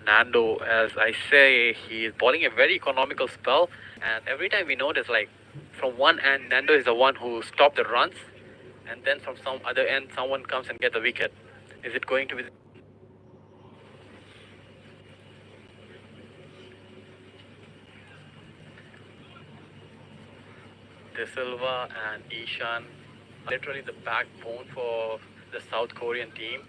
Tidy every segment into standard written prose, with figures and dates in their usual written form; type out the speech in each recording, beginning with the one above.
Nando, as I say, he is bowling a very economical spell, and every time we notice, like from one end, Nando is the one who stopped the runs, and then from some other end, someone comes and get the wicket. Is it going to be De Silva and Ishan? Literally the backbone for the South Korean team.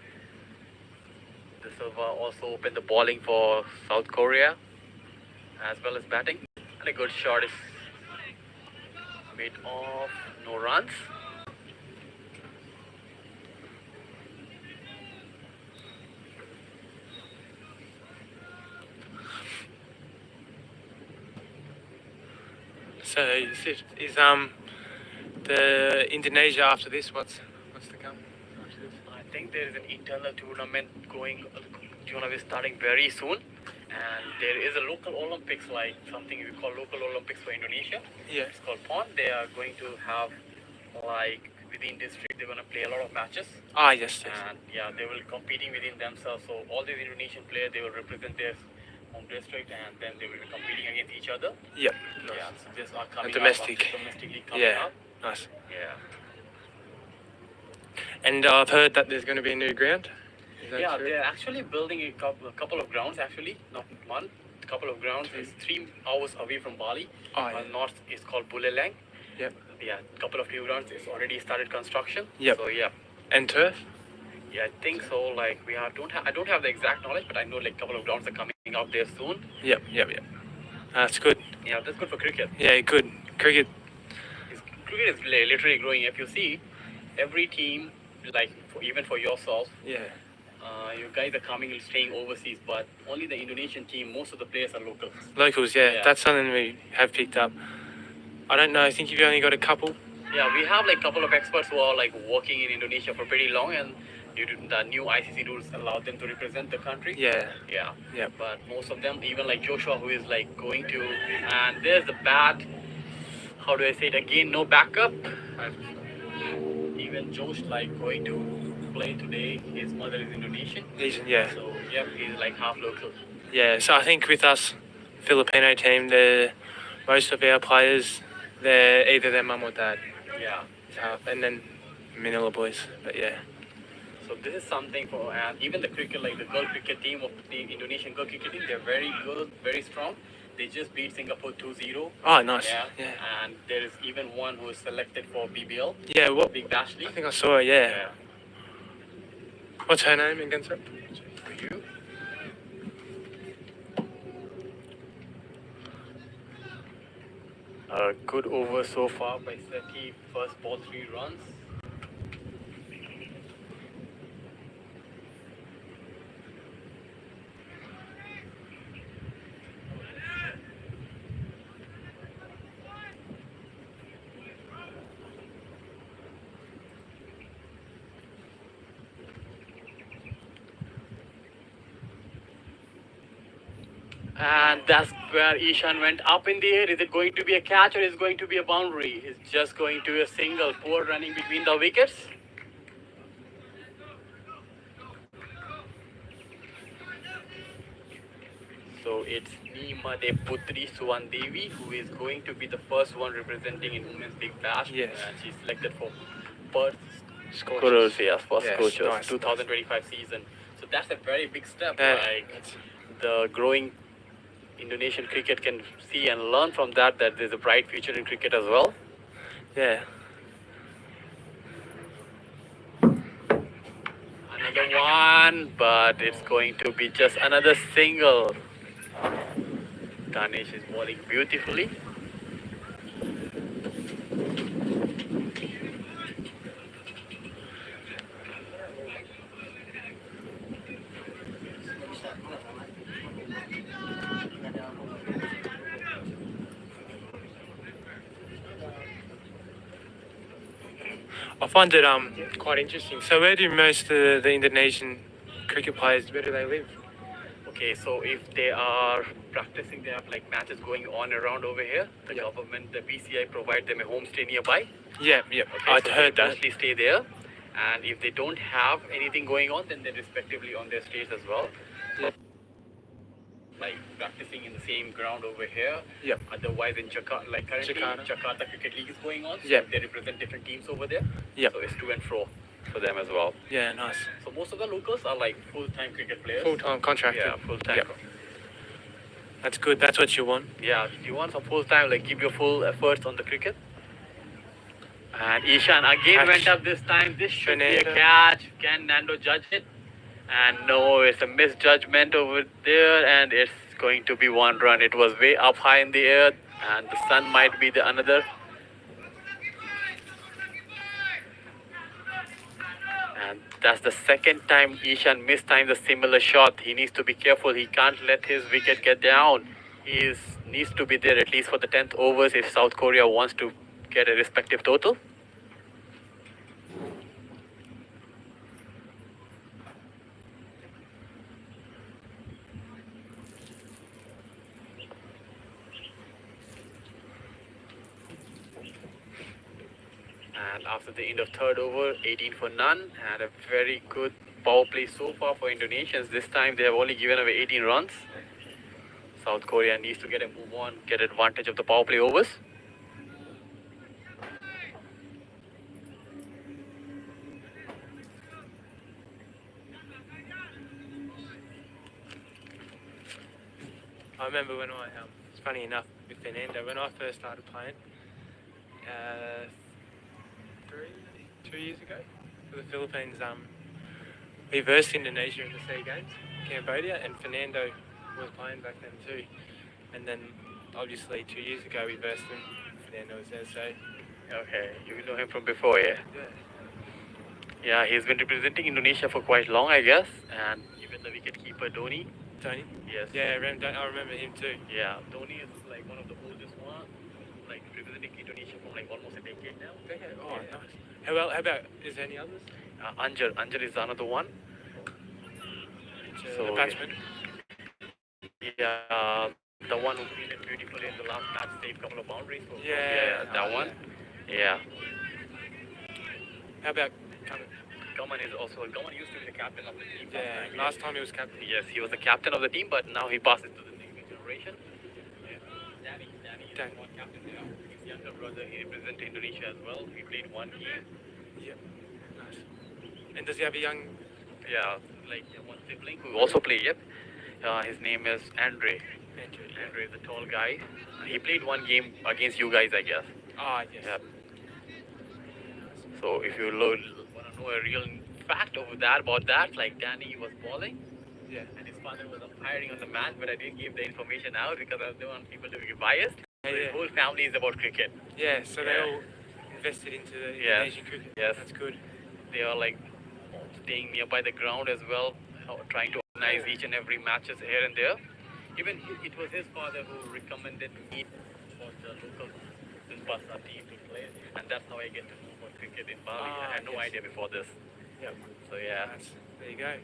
De Silva also opened the bowling for South Korea as well as batting. And a good shot is made off, no runs. So is the Indonesia after this? What's to come after this? I think there is an internal tournament going. Tournament is starting very soon, and there is a local Olympics, like something we call local Olympics for Indonesia. Yeah. It's called PON. They are going to have like within district. They're going to play a lot of matches. Ah, yes. And yeah, they will competing within themselves. So all these Indonesian players, they will represent their home district, and then they will be competing against each other. Yep. Yeah, so these are coming domestically coming up. Nice. Yeah. And I've heard that there's going to be a new ground. Yeah, true? They're actually building a couple of grounds, actually, not one. A couple of grounds. It's 3 hours away from Bali. North is called Buleleng. Yep. Yeah, a couple of new grounds. It's already started construction. Yep. So yeah. And turf? Yeah, I think so. Like I don't have the exact knowledge, but I know like a couple of grounds are coming out there soon. Yep. That's good. Yeah, that's good for cricket. Yeah, good. Cricket is literally growing. If you see, every team, like even for yourself, yeah, you guys are coming and staying overseas, but only the Indonesian team, most of the players are locals. Locals, yeah. That's something we have picked up. I don't know, I think you've only got a couple. Yeah, we have like a couple of experts who are like working in Indonesia for pretty long, and due to the new ICC rules allow them to represent the country. Yeah. But most of them, even like Joshua, who is like going to, and there's the bad, how do I say it again, no backup. Even Josh like going to play today, his mother is Indonesian. Yeah. So yeah, he's like half local. Yeah, so I think with us, Filipino team, most of our players, they're either their mum or dad. Yeah. And then Manila boys, but yeah. So this is something for, and even the cricket, like the girl cricket team of the Indonesian girl cricket team, they're very good, very strong. They just beat Singapore 2-0. Oh, nice. Yeah. And there is even one who is selected for BBL. Yeah, what? Big Bash League. I think I saw it, yeah. What's her name again, sir? For you. A good over so far by Seti. First ball, 3 runs. And that's where Ishan went up in the air. Is it going to be a catch or is it going to be a boundary? It's just going to be a single. Poor running between the wickets. So it's Nimade Putri Suwandevi, who is going to be the first one representing in Women's Big Bash. Yes. And she's selected for Perth Scorchers. Yes, first Scorchers, nice, 2025 season. So that's a very big step. Like the growing Indonesian cricket can see and learn from that there's a bright future in cricket as well. Yeah. Another one, but it's going to be just another single. Ganesh is bowling beautifully. I find it quite interesting. So where do most of the Indonesian cricket players, where do they live? Okay, so if they are practicing, they have like matches going on around over here. The government, the BCI provide them a homestay nearby. Yeah. Okay, I'd so heard they that. mostly stay there. And if they don't have anything going on, then they're respectively on their stays as well. same ground over here. Yep. Otherwise, in Jakarta, like currently, Jakarta. Jakarta Cricket League is going on. So Yep. they represent different teams over there. Yep. So it's to and fro for them as well. Yeah, nice. So most of the locals are like full-time cricket players. Full-time contracted. Yeah, full-time. Yep. That's good. That's what you want. Yeah, you want some full-time, like give your full efforts on the cricket. And Ishan again Catch. went up this time. This should be a Fernando. catch. Can Nando judge it? And no, it's a misjudgment over there, and it's going to be 1 run. It was way up high in the air, and the sun might be the another. And that's the second time Ishan mistimed a similar shot. He needs to be careful. He can't let his wicket get down. He needs to be there at least for the 10th overs if South Korea wants to get a respective total. And after the end of third over, 18 for none, and a very good power play so far for Indonesians. This time they have only given away 18 runs. South Korea needs to get a move on, get advantage of the power play overs. I remember when it's funny enough with Fernando, when I first started playing, 2 years ago, for the Philippines, we versed Indonesia in the SEA Games, Cambodia, and Fernando was playing back then too. And then, obviously, 2 years ago we versed him, Fernando was there, so... Okay, you know him from before, yeah? Yeah. Yeah, he's been representing Indonesia for quite long, I guess. And even the wicketkeeper, Dhoni. Tony? Yes. Yeah, I remember him too. Yeah, Dhoni is like one of the oldest one, like representing Indonesia for like almost a decade now. Oh, Yeah. nice. How about, is there any others? Anjar is another one. The batsman? Yeah, the one who fielded beautifully in the last match, saved a couple of boundaries. Yeah, that one. Yeah. How about Cummins? Gaman used to be the captain of the team. Yeah, last time he was captain. Yes, he was the captain of the team, but now he passes to the next generation. Yeah. Danny is Dan. one captain now. His younger brother, he represented Indonesia as well. He played one game. Yep. Nice. And does he have a young... Yeah, like one sibling who also played. Yep. His name is Andre. Andre is a tall guy. He played one game against you guys, I guess. Ah, yes. Yeah. So if you want to know a real fact over that about that, like Danny was bowling, Yeah. and his father was umpiring on the match, but I didn't give the information out because I don't want people to be biased. So Yeah. his whole family is about cricket. Yeah, so they Yeah. all invested into the Yes. Indonesian cricket. Yes. That's good. They are like staying nearby the ground as well, trying to organize each and every matches here and there. Even it was his father who recommended me for the local Basa team to play, and that's how I get to know about cricket in Bali. I had no Yes. idea before this. Yep. So yeah. There you go.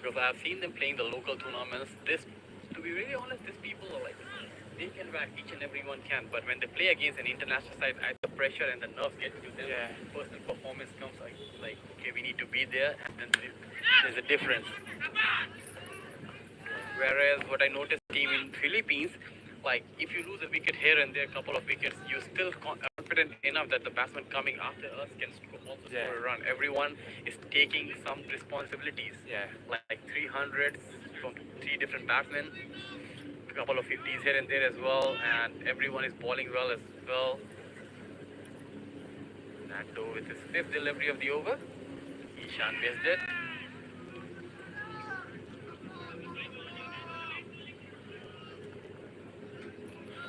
Because I've seen them playing the local tournaments. To be really honest, these people are like, they can whack each and everyone can, but when they play against an international side, the pressure and the nerves get to them. Yeah. Personal performance comes like, okay, we need to be there, and then there's a difference. Whereas what I noticed team in Philippines, like if you lose a wicket here and there, a couple of wickets, you're still confident enough that the batsman coming after us can also Yeah. score a run. Everyone is taking some responsibilities. Yeah. Like 300s from 3 different batsmen, a couple of 50s here and there as well, and everyone is bowling well as well. Nando with his 5th delivery of the over. Ishan missed it.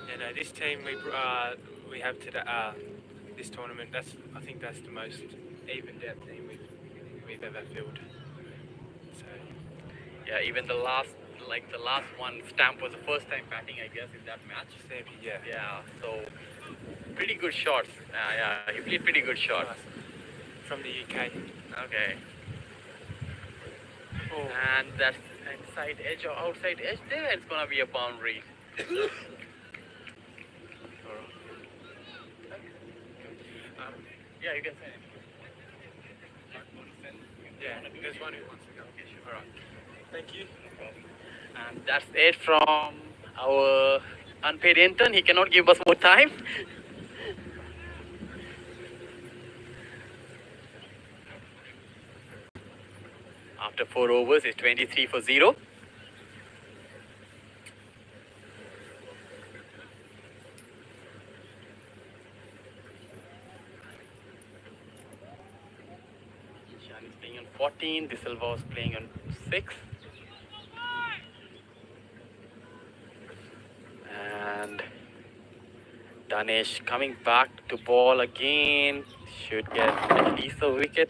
Yeah, no, this team we have today, this tournament, I think that's the most evened out team we've ever fielded. So Yeah, even the last one, Stamp was the first time batting, I guess, in that match. Stampy, yeah. Yeah, so pretty good shots. Yeah, he played pretty good shots. Nice. From the UK. Okay. Oh. And that's inside edge or outside edge there, it's gonna be a boundary. Yeah, you can say it. Yeah, there's one who wants to go. All right. Thank you. And that's it from our unpaid intern. He cannot give us more time. After 4 overs, it's 23 for 0. Ishan is playing on 14. De Silva was playing on 6. And Danesh coming back to ball again. Should get at least a wicket.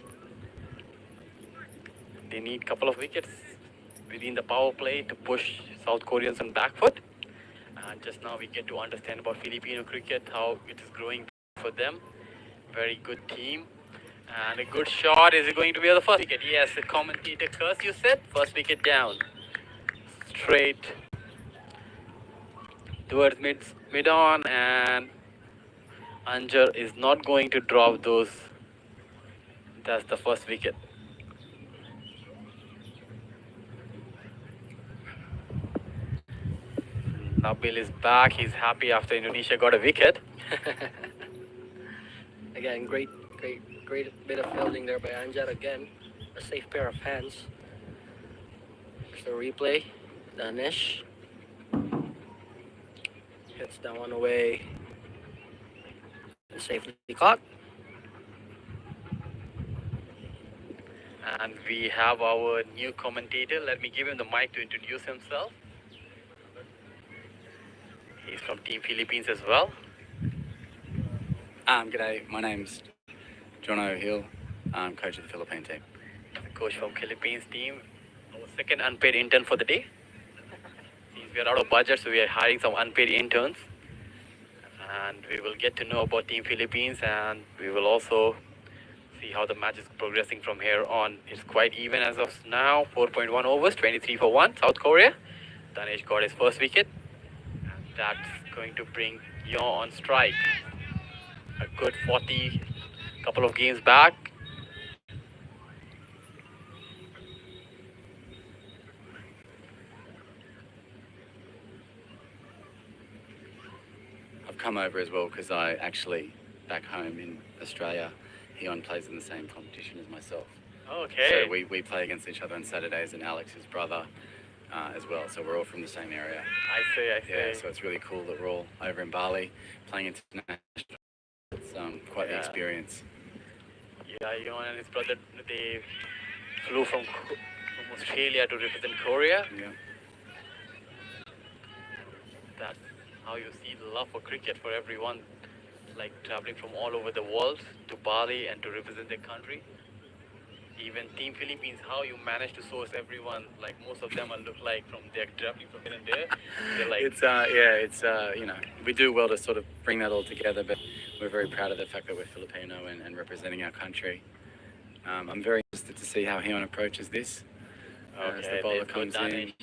They need a couple of wickets within the power play to push South Koreans on back foot. And just now we get to understand about Filipino cricket, how it is growing for them. Very good team. And a good shot. Is it going to be the first wicket? Yes, the commentator curse, you said. First wicket down. Straight towards mid on, and Anjar is not going to drop those. That's the first wicket. Nabil is back. He's happy after Indonesia got a wicket. Again, great bit of fielding there by Anjar. Again, a safe pair of hands. There's the replay. Danish hits that one away and safely caught. And we have our new commentator. Let me give him the mic to introduce himself. He's from Team Philippines as well. G'day, my name's John O'Hill. I'm coach of the Philippine team. The coach from Philippines team. Our second unpaid intern for the day. Since we are out of budget, so we are hiring some unpaid interns. And we will get to know about Team Philippines, and we will also see how the match is progressing from here on. It's quite even as of now. 4.1 overs, 23 for 1, South Korea. Danesh got his first wicket. And that's going to bring Yo on strike. A good 40, couple of games back. I've come over as well because I actually, back home in Australia, Heon plays in the same competition as myself. Okay. So we play against each other on Saturdays, and Alex's brother as well. So we're all from the same area. I see. Yeah, so it's really cool that we're all over in Bali playing international. It's quite the experience. Yeah, Yon and his brother, they flew from Australia to represent Korea. Yeah. That's how you see the love for cricket for everyone, like traveling from all over the world to Bali and to represent their country. Even Team Philippines, how you manage to source everyone, like most of them look like from they're traveling from here and there. They're like, It's you know, we do well to sort of bring that all together, but we're very proud of the fact that we're Filipino and representing our country. I'm very interested to see how Heon approaches this. As the bowler comes in.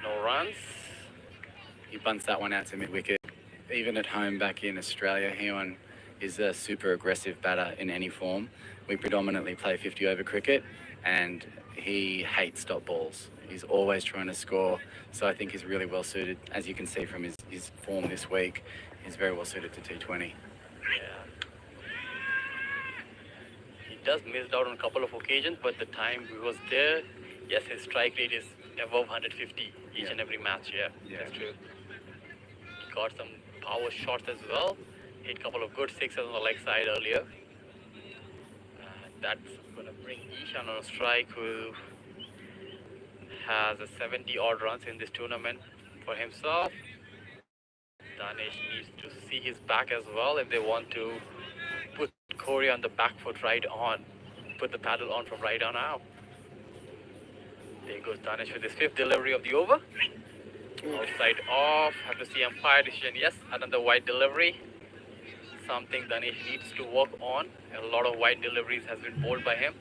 No runs. He bunts that one out to mid-wicket. Even at home back in Australia, Heon is a super aggressive batter in any form. We predominantly play 50-over cricket, and he hates stop balls. He's always trying to score, so I think he's really well suited. As you can see from his form this week, he's very well suited to T20. Yeah. He does miss out on a couple of occasions, but the time he was there, yes, his strike rate is above 150 each and every match. Yeah, that's true. He got some power shots as well. Hit a couple of good sixes on the leg side earlier. That's going to bring Ishan on a strike, who has a 70 odd runs in this tournament for himself. Danesh needs to see his back as well if they want to put Korea on the back foot right on. Put the paddle on from right on out. There goes Danesh with his fifth delivery of the over. Outside off. Have to see umpire decision. Yes, another wide delivery. Something Danesh needs to work on. A lot of wide deliveries has been bowled by him.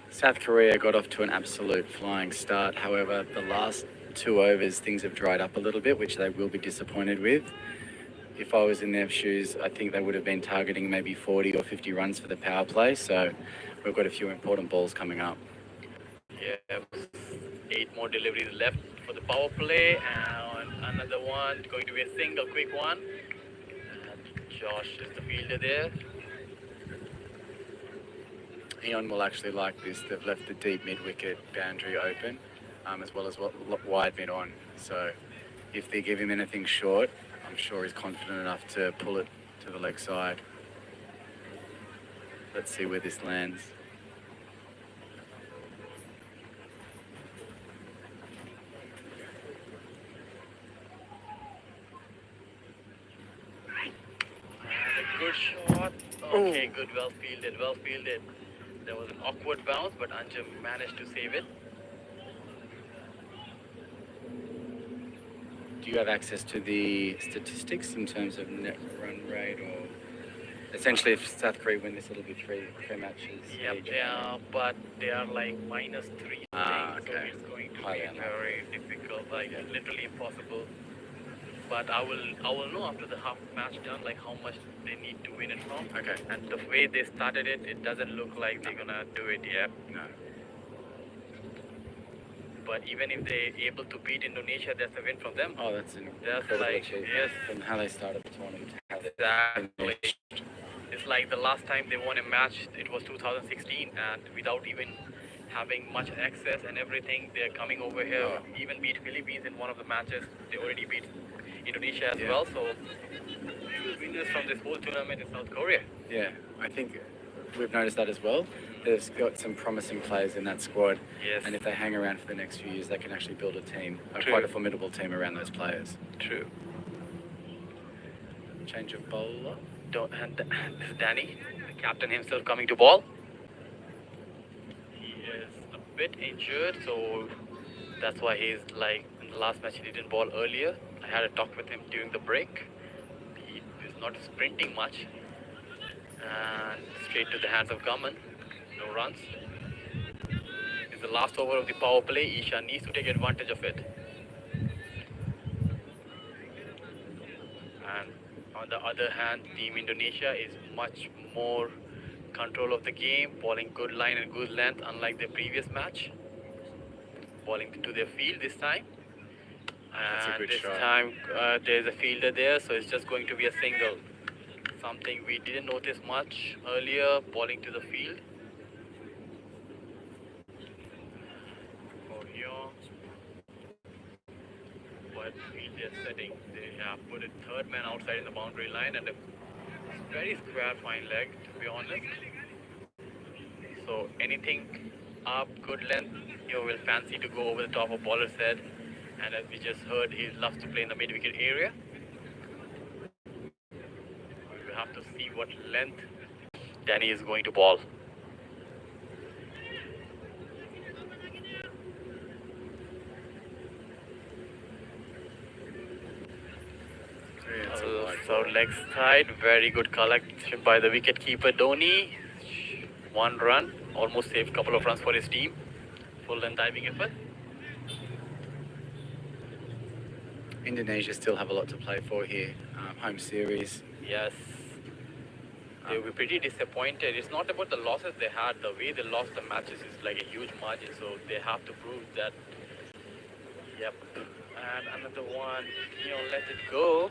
South Korea got off to an absolute flying start. However, the last 2 overs, things have dried up a little bit, which they will be disappointed with. if I was in their shoes, I think they would have been targeting maybe 40 or 50 runs for the power play. So we've got a few important balls coming up. Yeah, 8 more deliveries left for the power play, and another one going to be a single quick one. And Josh is the fielder there. Eon will actually like this. They've left the deep mid-wicket boundary open, as well as wide mid on. So if they give him anything short, I'm sure he's confident enough to pull it to the leg side. Let's see where this lands. And a good shot. Okay, good, well fielded, well fielded. There was an awkward bounce, but Anjum managed to save it. Do you have access to the statistics in terms of net run rate, or essentially if South Korea win this, it'll be three matches? Yep, each? yeah, but they are like -3, Ah, so okay. it's going to Highly be unlikely. very difficult, like literally impossible. But I will know after the half match done, like how much they need to win it from. Okay. And the way they started it, it doesn't look like they're gonna do it yet. No. But even if they're able to beat Indonesia, that's a win from them. Oh, that's an That's incredible like, achievement yes. from how they started the tournament. To how they Exactly. finished. It's like the last time they won a match, it was 2016, and without even having much access and everything, they're coming over here. Oh. Even beat Philippines in one of the matches. They already beat Indonesia as Yeah. well. So true winners from this whole tournament is South Korea. Yeah, I think we've noticed that as well. They've got some promising players in that squad, Yes. and if they hang around for the next few years, they can actually build a team, True. quite a formidable team around those players. True. Change of bowler. And this is Danny, the captain himself, coming to ball. He is a bit injured, so that's why he's like in the last match he didn't bowl earlier. I had a talk with him during the break. He is not sprinting much. And straight to the hands of Gaman. No runs. It's the last over of the power play. Isha needs to take advantage of it. And on the other hand, Team Indonesia is much more control of the game, bowling good line and good length, unlike their previous match. Bowling to their field this time. That's a And good this shot. time there's a fielder there, so it's just going to be a single. Something we didn't notice much earlier, bowling to the field. For here, what field they're setting, they have put a third man outside in the boundary line and a very square fine leg, to be honest. So anything up, good length, he will fancy to go over the top of bowler's head. And as we just heard, he loves to play in the mid-wicket area. We have to see what length Danny is going to bowl. It's a wide So ball. leg side, very good collection by the wicket keeper Dhoni. 1 run, almost saved a couple of runs for his team. Full length diving effort. Indonesia still have a lot to play for here. Home series. Yes. They will be pretty disappointed. It's not about the losses they had. The way they lost the matches is like a huge margin. So they have to prove that. Yep. And another one, let it go.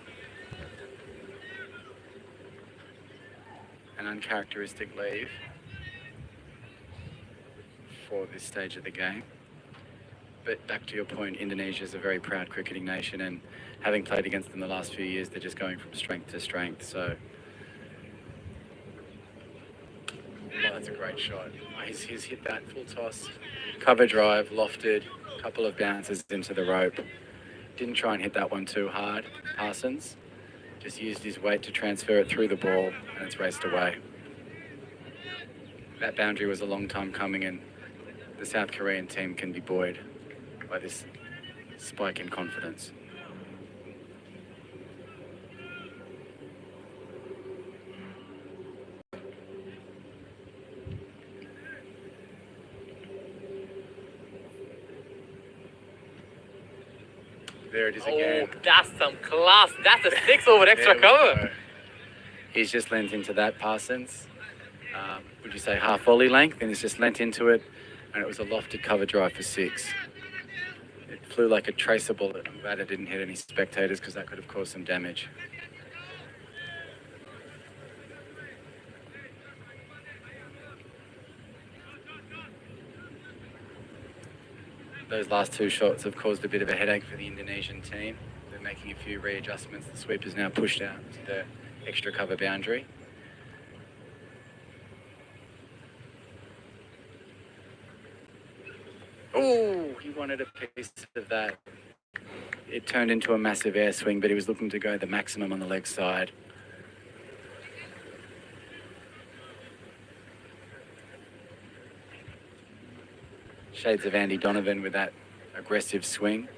An uncharacteristic leave for this stage of the game. But back to your point, Indonesia is a very proud cricketing nation, and having played against them the last few years, they're just going from strength to strength. So, oh, that's a great shot. He's hit that full toss, cover drive, lofted, couple of bounces into the rope. Didn't try and hit that one too hard, Parsons. Just used his weight to transfer it through the ball, and it's raced away. That boundary was a long time coming, and the South Korean team can be buoyed by this spike in confidence. There it is Oh, again. that's some class. That's a 6 over extra There we cover. go. He's just lent into that, Parsons. Would you say half volley length? And he's just lent into it, and it was a lofted cover drive for 6. It flew like a tracer bullet. I'm glad it didn't hit any spectators because that could have caused some damage. Those last 2 shots have caused a bit of a headache for the Indonesian team. They're making a few readjustments. The sweep is now pushed out to the extra cover boundary. Oh, he wanted a piece of that. It turned into a massive air swing, but he was looking to go the maximum on the leg side. Shades of Andy Donovan with that aggressive swing.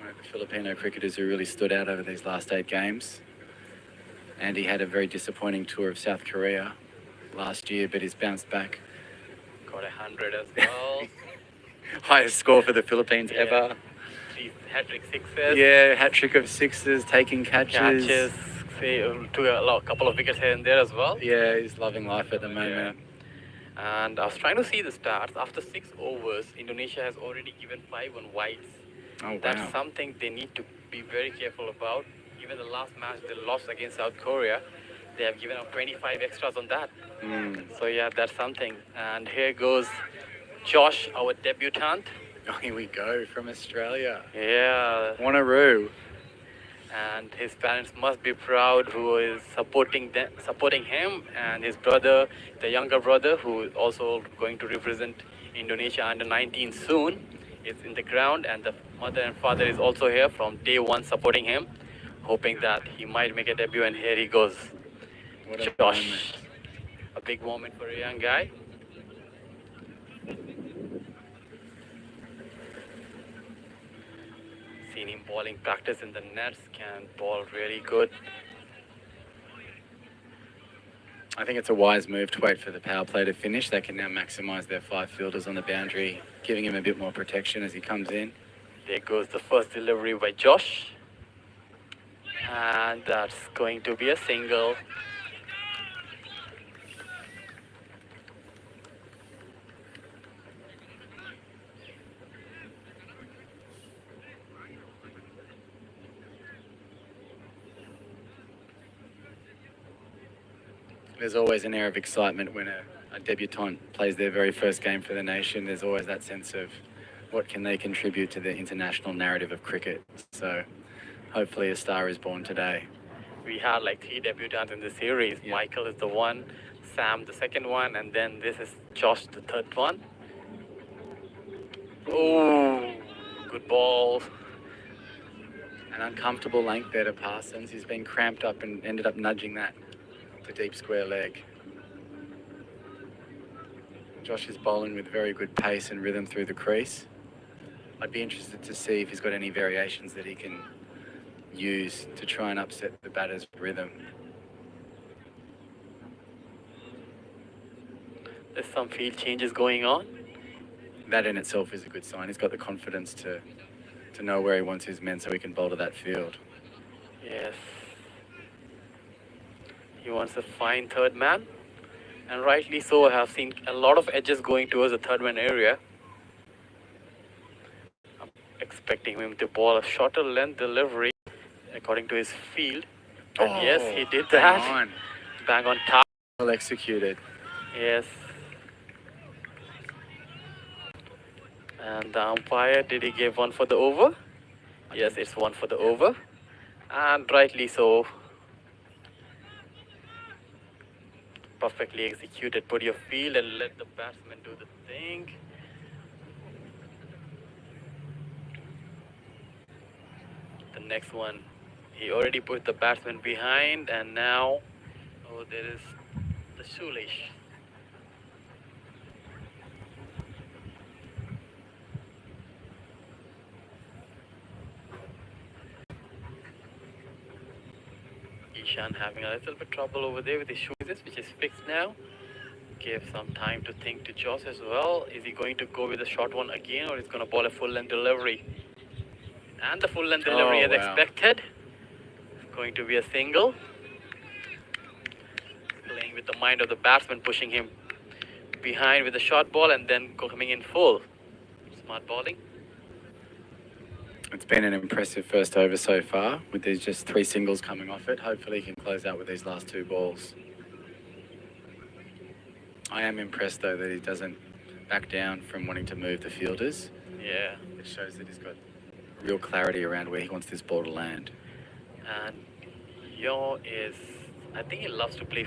One of the Filipino cricketers who really stood out over these last 8 games. Andy had a very disappointing tour of South Korea last year, but he's bounced back. Got 100 as well. Highest score for the Philippines Yeah. ever. 3 hat-trick sixes. Yeah, hat trick of 6s, taking catches. Catches. Say, couple of wickets here and there as well. Yeah, he's loving life at the moment. And I was trying to see the stats. After 6 overs, Indonesia has already given 5 on wides. Oh, wow. That's something they need to be very careful about. Even the last match they lost against South Korea, they have given up 25 extras on that. So yeah, that's something. And here goes Josh, our debutant. Oh, here we go from Australia. Yeah, Wanneroo. and his parents must be proud who is supporting him, and his brother, the younger brother, who is also going to represent Indonesia under 19 soon, is in the ground, and the mother and father is also here from day one supporting him, hoping that he might make a debut. And here he goes. What a Josh, moment. a big moment for a young guy. Seen him bowling practice in the nets, can ball really good. I think it's a wise move to wait for the power play to finish. They can now maximise their 5 fielders on the boundary, giving him a bit more protection as he comes in. There goes the first delivery by Josh. And that's going to be a single. There's always an air of excitement when a debutant plays their very first game for the nation. There's always that sense of what can they contribute to the international narrative of cricket. So hopefully a star is born today. We had like 3 debutants in the series. Yeah. Michael is the one, Sam the second one, and then this is Josh the third one. Oh, good ball. An uncomfortable length there to Parsons. He's been cramped up and ended up nudging that to deep square leg. Josh is bowling with very good pace and rhythm through the crease. I'd be interested to see if he's got any variations that he can use to try and upset the batter's rhythm. There's some field changes going on. That in itself is a good sign. He's got the confidence to know where he wants his men so he can bowl to that field. Yes. He wants a fine third man. And rightly so. I have seen a lot of edges going towards the third man area. I'm expecting him to bowl a shorter length delivery according to his field. And yes, he did that. Bang on. Bang on top. Well executed. Yes. And the umpire, did he give one for the over? Yes, it's one for the over. And rightly so. Perfectly executed. Put your field and let the batsman do the thing. The next one, he already put the batsman behind, and now, oh, there is the shoelace. Ishan having a little bit trouble over there with his shoelaces, which is fixed now. Give some time to think to Josh as well. Is he going to go with a short one again, or is he going to bowl a full length delivery? And the full length delivery as expected. Going to be a single. Playing with the mind of the batsman, pushing him behind with a short ball and then coming in full. Smart bowling. It's been an impressive first over so far, with these just 3 singles coming off it. Hopefully he can close out with these last 2 balls. I am impressed, though, that he doesn't back down from wanting to move the fielders. Yeah. It shows that he's got real clarity around where he wants this ball to land. And I think he loves to play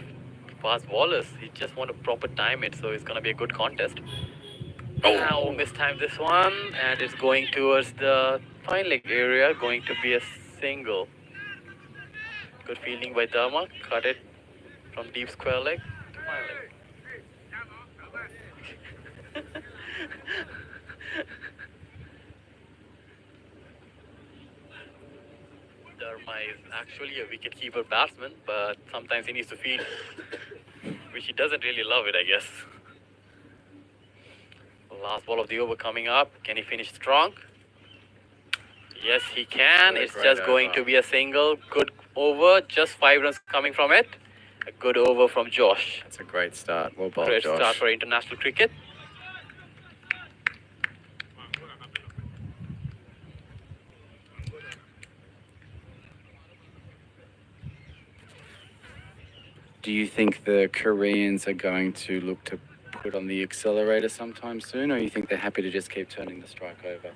fast bowlers. He just want to proper time it, so it's going to be a good contest. Now mistimed this one, and it's going towards the fine leg area, going to be a single. Good fielding by Dharma, cut it from deep square leg to fine leg. Dharma is actually a wicket-keeper batsman, but sometimes he needs to field, which he doesn't really love it, I guess. Last ball of the over coming up. Can he finish strong? Yes, he can. It's just going to be a single. Good over. Just 5 runs coming from it. A good over from Josh. That's a great start. Well bowled, Great Josh. start for international cricket. Do you think the Koreans are going to look to put on the accelerator sometime soon, or you think they're happy to just keep turning the strike over?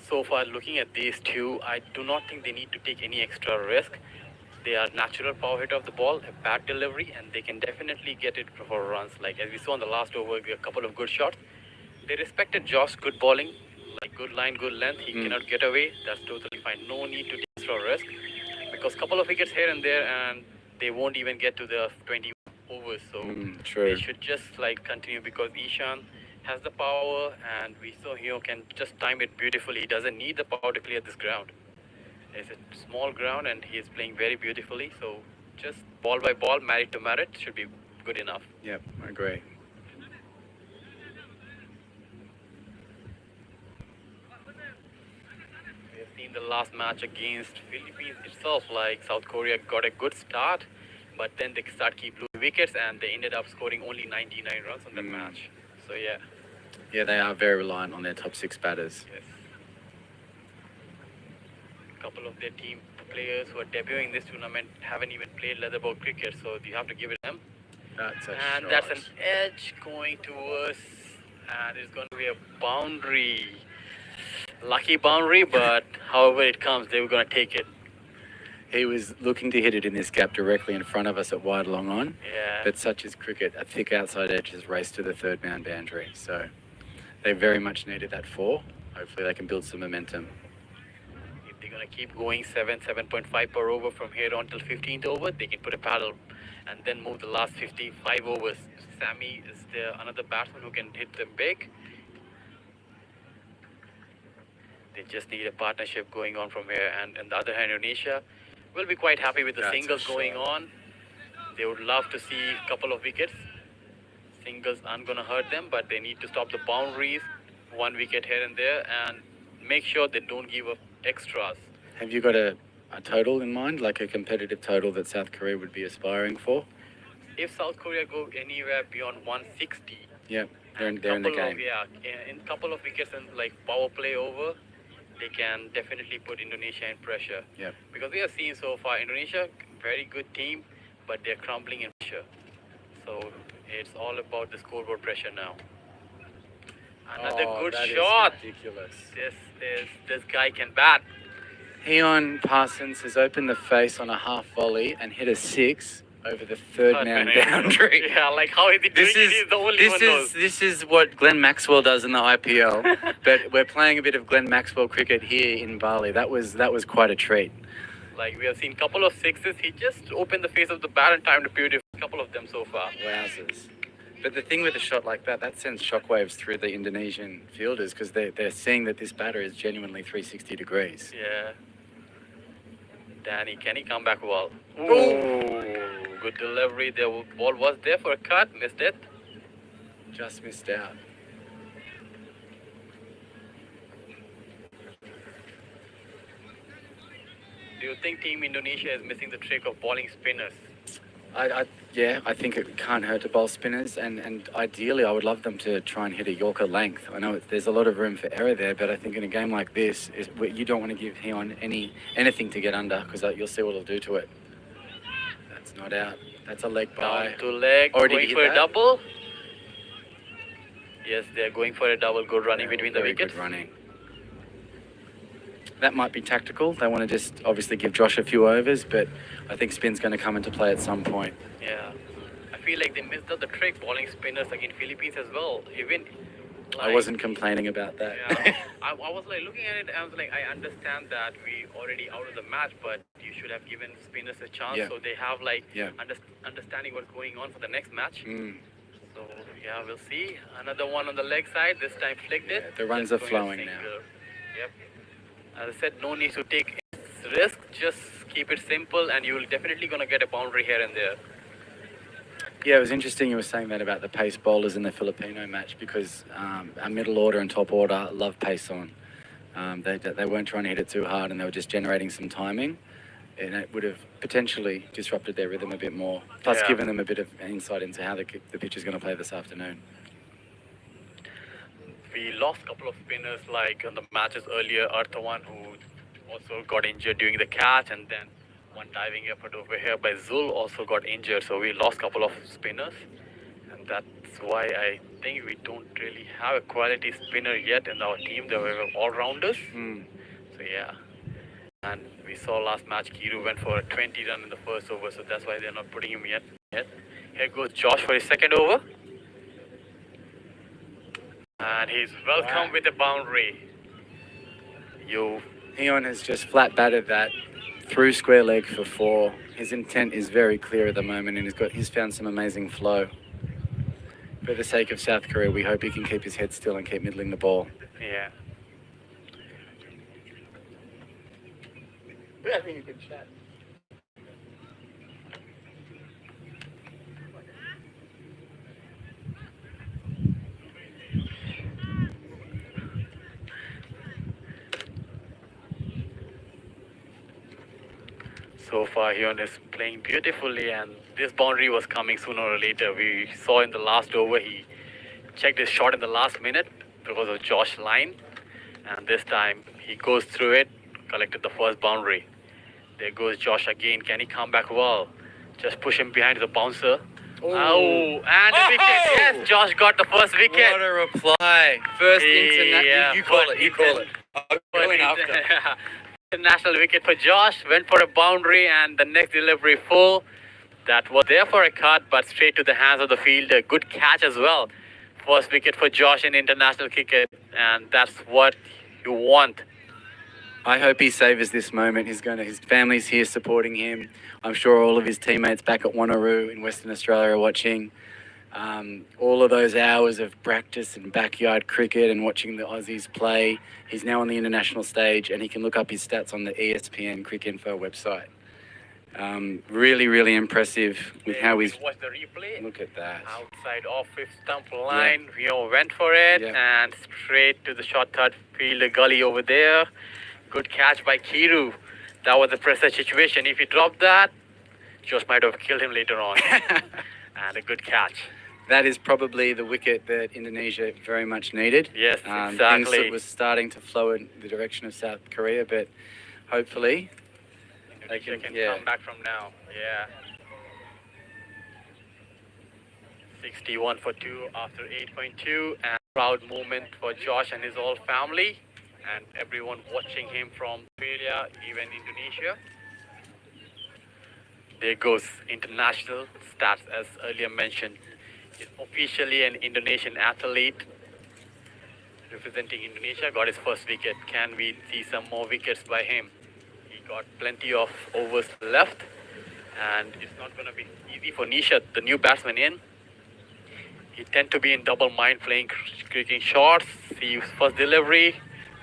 So far, looking at these two, I do not think they need to take any extra risk. They are natural power hit of the ball, a bad delivery, and they can definitely get it for runs. Like as we saw on the last over, a couple of good shots. They respected Josh, good bowling, like good line, good length. He cannot get away. That's totally fine. No need to take extra risk because couple of wickets here and there, and they won't even get to the 20 overs. So True. they should just continue because Ishan has the power, and we saw he can just time it beautifully. He doesn't need the power to clear this ground. It's a small ground, and he is playing very beautifully. So just ball by ball, merit to merit, should be good enough. Yep, I agree. We have seen the last match against Philippines itself, like South Korea got a good start, but then they keep losing wickets, and they ended up scoring only 99 runs on that match. So yeah. Yeah, they are very reliant on their top 6 batters. Yes. A couple of their team players who are debuting this tournament haven't even played leather ball cricket, so you have to give it them. That's a And shot. that's an edge going towards, and it's going to be a boundary. Lucky boundary, but however it comes, they were going to take it. He was looking to hit it in this gap directly in front of us at wide long on. Yeah. But such is cricket, a thick outside edge has raced to the third man boundary. So they very much needed that 4. Hopefully they can build some momentum. If they're going to keep going 7.5 per over from here on till 15th over, they can put a paddle and then move the last 55 overs. Sammy is another batsman who can hit them big. They just need a partnership going on from here. And on the other hand, Indonesia will be quite happy with the That's a singles going shot. on. They would love to see a couple of wickets. Singles aren't going to hurt them, but they need to stop the boundaries, 1 wicket here and there, and make sure they don't give up extras. Have you got a total in mind, like a competitive total that South Korea would be aspiring for? If South Korea go anywhere beyond 160, Yep, they're in the game. In couple of wickets and power play over, they can definitely put Indonesia in pressure. Yep. Because we have seen so far, Indonesia, very good team, but they're crumbling in pressure. So it's all about the scoreboard pressure now. Another good that shot. Is ridiculous. This guy can bat. Heon Parsons has opened the face on a half volley and hit a 6 over the third man boundary. Yeah, how is he doing it? He's the only one knows. This is what Glenn Maxwell does in the IPL, but we're playing a bit of Glenn Maxwell cricket here in Bali. That was quite a treat. We have seen couple of 6s. He just opened the face of the bat and timed a beautiful couple of them so far. Wowzers. But the thing with a shot like that sends shockwaves through the Indonesian fielders because they're seeing that this batter is genuinely 360 degrees. Yeah. Danny, can he come back well? Ooh, good delivery. The ball was there for a cut, missed it. Just missed out. Do you think Team Indonesia is missing the trick of bowling spinners? Yeah, I think it can't hurt to bowl spinners, and ideally I would love them to try and hit a Yorker length. I know there's a lot of room for error there, but I think in a game like this, you don't want to give Heon anything to get under, because you'll see what it'll do to it. That's not out. That's a leg by. Down to leg, Or did going he for hit a that? double. Yes, they're going for a double. Good running Yeah, between the very wickets. good running. That might be tactical. They want to just obviously give Josh a few overs, but I think spin's going to come into play at some point. Yeah. I feel like they missed out the trick bowling spinners against Philippines as well. Even I wasn't complaining about that. Yeah, I was like looking at it. I was like, I understand that we already out of the match, but you should have given spinners a chance Yeah. so they have like Yeah. understanding what's going on for the next match. Mm. So yeah, we'll see. Another one on the leg side. This time flicked it. The runs Just are going a flowing now. single. Yep. As I said, no need to take risk. Just keep it simple, and you're definitely gonna get a boundary here and there. Yeah, it was interesting you were saying that about the pace bowlers in the Filipino match, because our middle order and top order love pace on. They weren't trying to hit it too hard, and they were just generating some timing, and it would have potentially disrupted their rhythm a bit more, plus Yeah. given them a bit of insight into how the pitch is going to play this afternoon. We lost a couple of spinners like on the matches earlier. Arthawan, who also got injured during the catch, and then one diving effort over here by Zul also got injured. So we lost a couple of spinners, and that's why I think we don't really have a quality spinner yet in our team. They were all-rounders. Mm. So yeah. And we saw last match, Kiru went for a 20 run in the first over, so that's why they're not putting him yet. Here goes Josh for his second over. And he's welcome with a boundary. Heon has just flat batted that through square leg for 4. His intent is very clear at the moment, and he's found some amazing flow. For the sake of South Korea, we hope he can keep his head still and keep middling the ball. Yeah. I think you can chat. So far, Hyun is playing beautifully, and this boundary was coming sooner or later. We saw in the last over, he checked his shot in the last minute because of Josh line, and this time he goes through it, collected the first boundary. There goes Josh again. Can he come back well? Just push him behind the bouncer. Oh, and a wicket. Yes, Josh got the first wicket. What a reply. First international. Yeah, You call first it. You call it. I'm going after. International wicket for Josh, went for a boundary, and the next delivery full. That was there for a cut, but straight to the hands of the fielder. Good catch as well. First wicket for Josh in international cricket, and that's what you want. I hope he savors this moment. His family's here supporting him. I'm sure all of his teammates back at Wanneroo in Western Australia are watching. All of those hours of practice and backyard cricket and watching the Aussies play. He's now on the international stage, and he can look up his stats on the ESPN Cricinfo website. Really, really impressive with how he's. Watch the replay. Look at that. Outside off fifth stump line, Rio went for it, Yeah. and straight to the short third fielder gully over there. Good catch by Kiru. That was a pressure situation. If he dropped that, Josh might have killed him later on. And a good catch. That is probably the wicket that Indonesia very much needed. Yes, Things exactly. that was starting to flow in the direction of South Korea, but hopefully Indonesia can yeah. come back from now. Yeah. 61 for 2 after 8.2, and proud moment for Josh and his whole family, and everyone watching him from Australia, even Indonesia. There goes international stats, as earlier mentioned. He's officially an Indonesian athlete representing Indonesia, got his first wicket. Can we see some more wickets by him? He got plenty of overs left, and it's not going to be easy for Nishat, the new batsman in. He tend to be in double mind, playing kicking shots. See first delivery.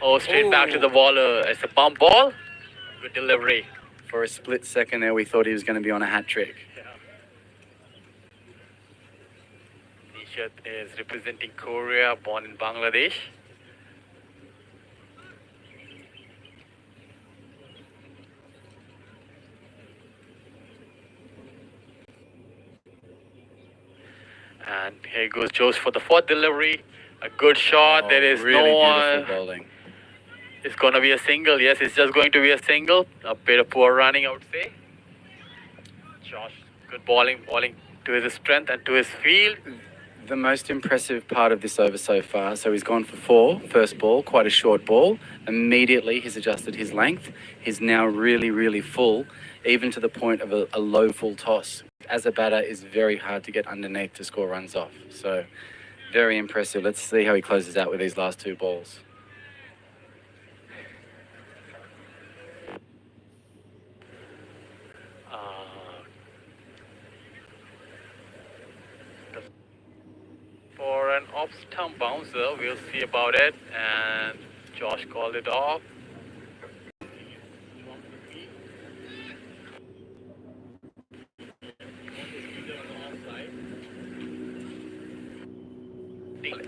Oh, straight back to the bowler. It's a bump ball. Good delivery. for a split second there we thought he was going to be on a hat trick. Nishat is representing Korea, born in Bangladesh. And here goes Josh for the fourth delivery. A good shot. There is really no beautiful bowling. It's going to be a single. Yes, it's just going to be a single. A bit of poor running, I would say. Josh, good bowling to his strength and to his field. The most impressive part of this over so far, so he's gone for 4, first ball, quite a short ball. Immediately he's adjusted his length. He's now really, really full, even to the point of a low full toss. As a batter, it's very hard to get underneath to score runs off. So very impressive. Let's see how he closes out with these last 2 balls. For an off-stump bouncer, we'll see about it. And Josh called it off.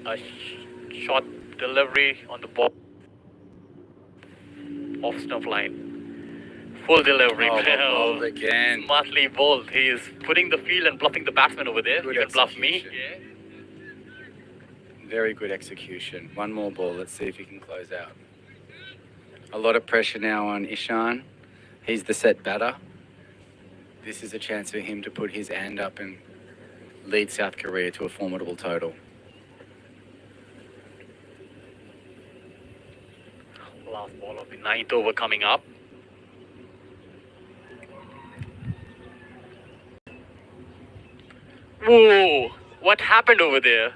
A short delivery on the ball. Off-stump line. Full delivery. Bowled again. Smartly bowled. He is putting the field and bluffing the batsman over there. Good You can bluff me. execution. Very good execution. One more ball. Let's see if he can close out. A lot of pressure now on Ishan. He's the set batter. This is a chance for him to put his hand up and lead South Korea to a formidable total. Last ball of the 9th over coming up. Whoa! What happened over there?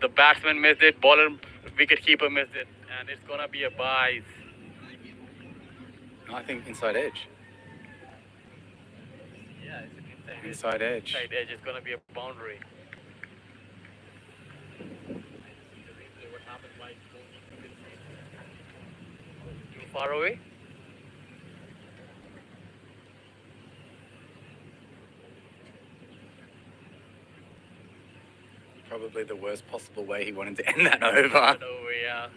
The batsman missed it, bowler, wicketkeeper missed it, and it's gonna be a bye. I think inside edge. Yeah, it's Inside edge. inside edge. It's gonna be a boundary. Too far away? Probably the worst possible way he wanted to end that over. Oh yeah.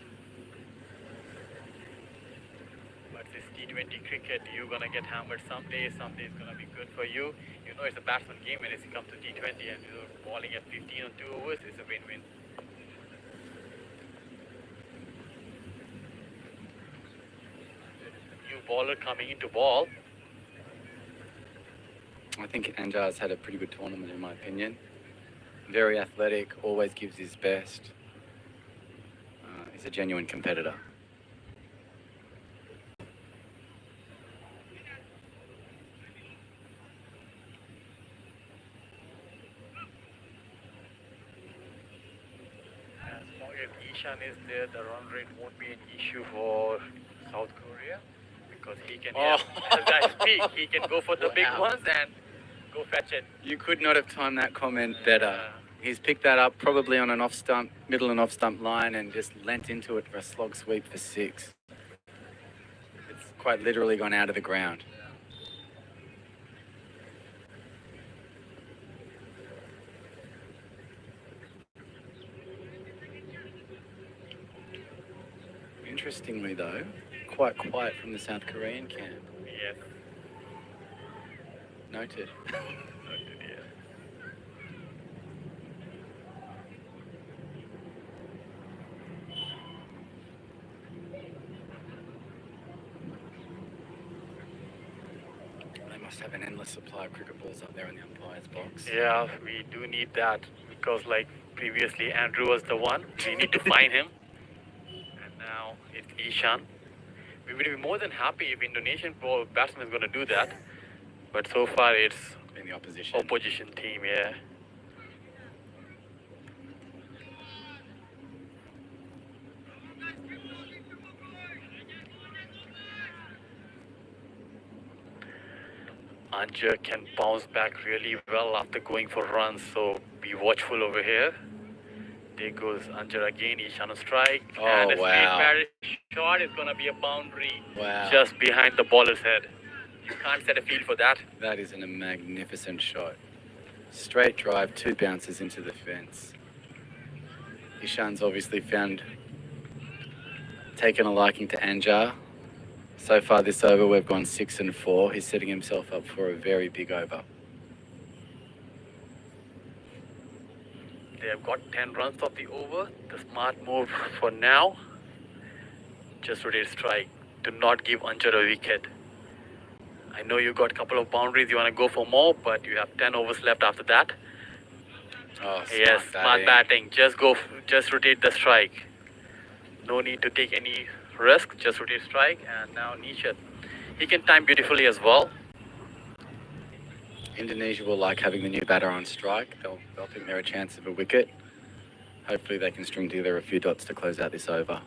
But this T20 cricket, you're gonna get hammered someday. Someday it's gonna be good for you. You know it's a batsman game when it comes to T20, and you're bowling at 15 on 2 overs. It's a win-win. New bowler coming into ball. I think Anjar's had a pretty good tournament in my opinion. Very athletic, always gives his best. He's a genuine competitor. As long as Ishan is there, the run rate won't be an issue for South Korea because he can, as I speak, he can go for the big ones and go fetch it. You could not have timed that comment better. He's picked that up probably on an off stump, middle and off stump line and just leant into it for a slog sweep for 6. It's quite literally gone out of the ground. Interestingly though, quite quiet from the South Korean camp. Yes. Noted. Noted, yeah. They must have an endless supply of cricket balls up there in the umpire's box. Yeah, we do need that because like previously Andrew was the one. We need to find him. And now it's Ishan. We would be more than happy if Indonesian batsman is going to do that. But so far it's In the opposition. opposition team, yeah. Anja can bounce back really well after going for runs, so be watchful over here. There goes Anja again, Ishan on strike. Oh, and a straight wow. parry shot is going to be a boundary Wow. just behind the bowler's head. You can't set a field for that. That is a magnificent shot. Straight drive, 2 bounces into the fence. Ishan's obviously taken a liking to Anjar. So far this over, we've gone 6 and 4. He's setting himself up for a very big over. They have got 10 runs off the over. The smart move for now, just rotate strike. Do not give Anjar a wicket. I know you got a couple of boundaries, you want to go for more, but you have 10 overs left after that. Oh, Yes, smart batting. Just rotate the strike. No need to take any risk. Just rotate strike. And now Nishat. He can time beautifully as well. Indonesia will like having the new batter on strike. They'll think they're a chance of a wicket. Hopefully they can string together a few dots to close out this over.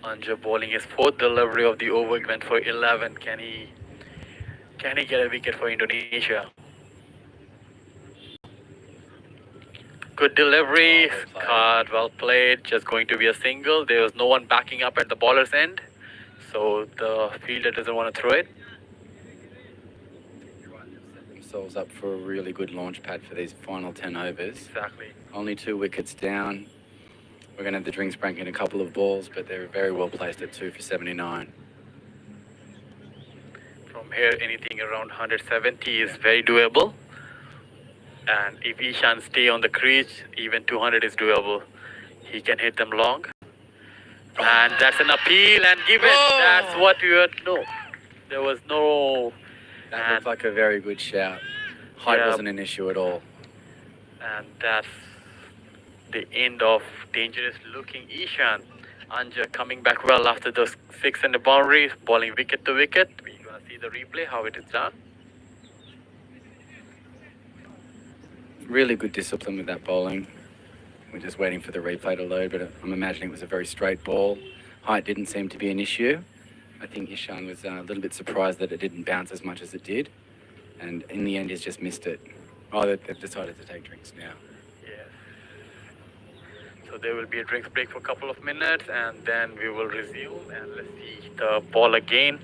Anjar bowling his fourth delivery of the over, went for 11. Can he get a wicket for Indonesia? Good delivery, well played. Just going to be a single. There was no one backing up at the bowler's end, so the fielder doesn't want to throw it. Set themselves up for a really good launch pad for these final 10 overs. Exactly. Only 2 wickets down. We're going to have the drinks break in a couple of balls, but they're very well placed at 2 for 79. From here, anything around 170 is very doable. And if Ishan stay on the crease, even 200 is doable. He can hit them long. And that's an appeal and given. That's what you had to know. There was no... That looked like a very good shout. Height Yeah. wasn't an issue at all. And that's the end of dangerous looking Ishan. Anja coming back well after the 6 and the boundary, bowling wicket to wicket. We're going to see the replay, how it is done. Really good discipline with that bowling. We're just waiting for the replay to load, but I'm imagining it was a very straight ball. Height didn't seem to be an issue. I think Ishan was a little bit surprised that it didn't bounce as much as it did. And in the end, he's just missed it. Oh, they've decided to take drinks now. Yes. So there will be a drinks break for a couple of minutes and then we will resume and let's see the ball again.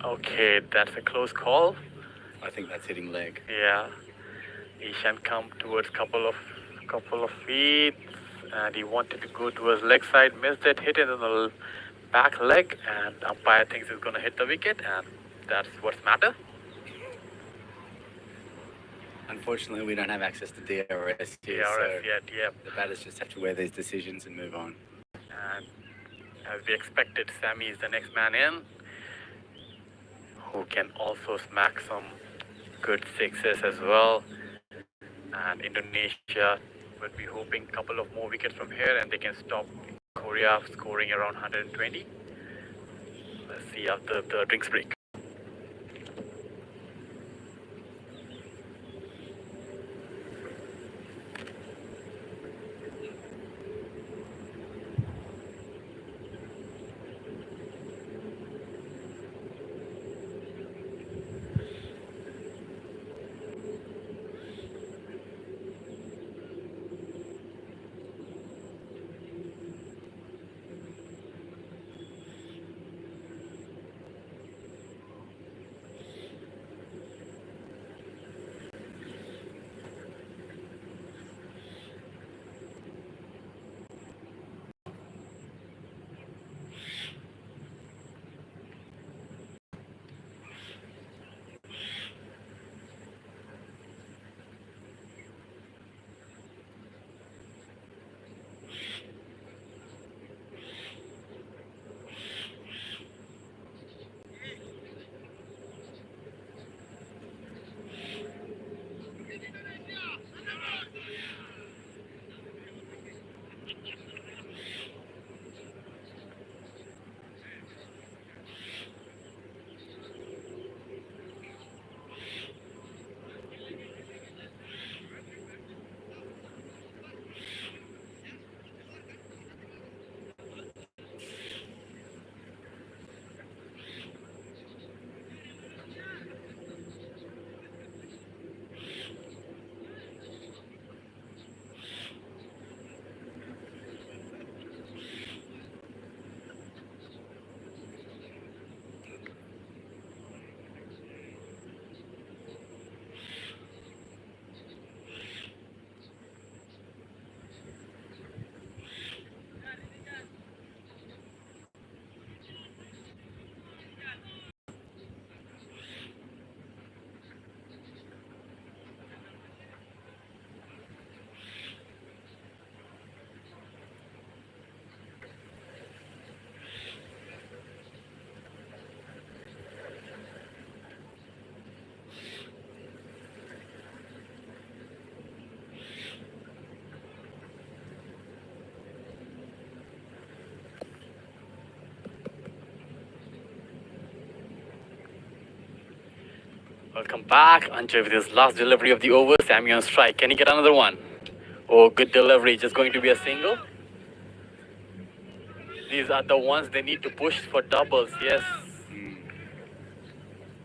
Okay, that's a close call. I think that's hitting leg. Yeah. Ishan come towards couple of feet and he wanted to go towards leg side, missed it, hit it on the back leg and umpire thinks he's gonna hit the wicket and that's what's matter. Unfortunately, we don't have access to DRS here, DRS so yet, yep. the batters just have to wear these decisions and move on. And as we expected, Sammy is the next man in, who can also smack some good sixes as well. And Indonesia would be hoping a couple of more wickets from here and they can stop Korea scoring around 120. Let's see after the drinks break. Welcome back. Anjay with his last delivery of the over. Sammy on strike. Can he get another one? Oh, good delivery. Just going to be a single. These are the ones they need to push for doubles. Yes.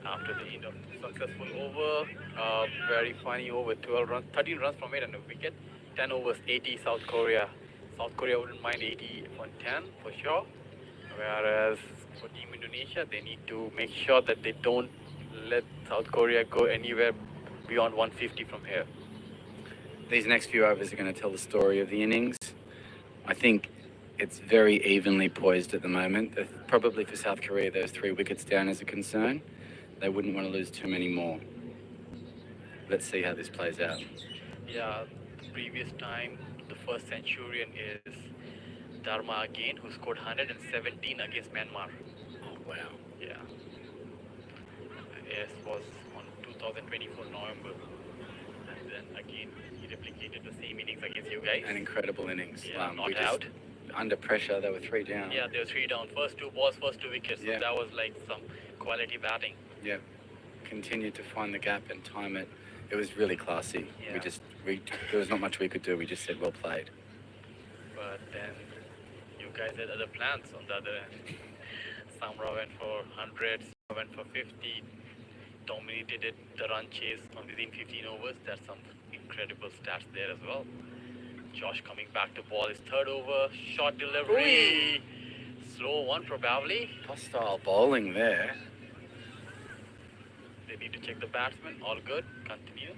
After the Indo successful over, very funny over, 12 runs, 13 runs from it and a wicket. 10 overs, 80 South Korea. South Korea wouldn't mind 80 on 10 for sure. Whereas for Team Indonesia, they need to make sure that they don't let South Korea go anywhere beyond 150 from here. These next few overs are going to tell the story of the innings. I think it's very evenly poised at the moment. Probably for South Korea, those 3 wickets down is a concern. They wouldn't want to lose too many more. Let's see how this plays out. Yeah, the previous time, the first centurion is Dharma again, who scored 117 against Myanmar. Oh, wow. Yeah. Yes, was on 2024 November. And then again, he replicated the same innings against you guys. An incredible innings. Yeah, not out. Under pressure, they were 3 down. Yeah, they were 3 down. First 2 balls, first 2 wickets. Yeah. So that was like some quality batting. Yeah. Continued to find the gap and time it. It was really classy. Yeah. There was not much we could do. We just said, well played. But then you guys had other plans on the other end. Samra went for 100, went for 50, dominated it, the run chase on within 15 overs. That's some incredible stats there as well. Josh coming back to ball his 3rd over, short delivery, slow one probably. Hostile bowling there. They need to check the batsman, all good, continue.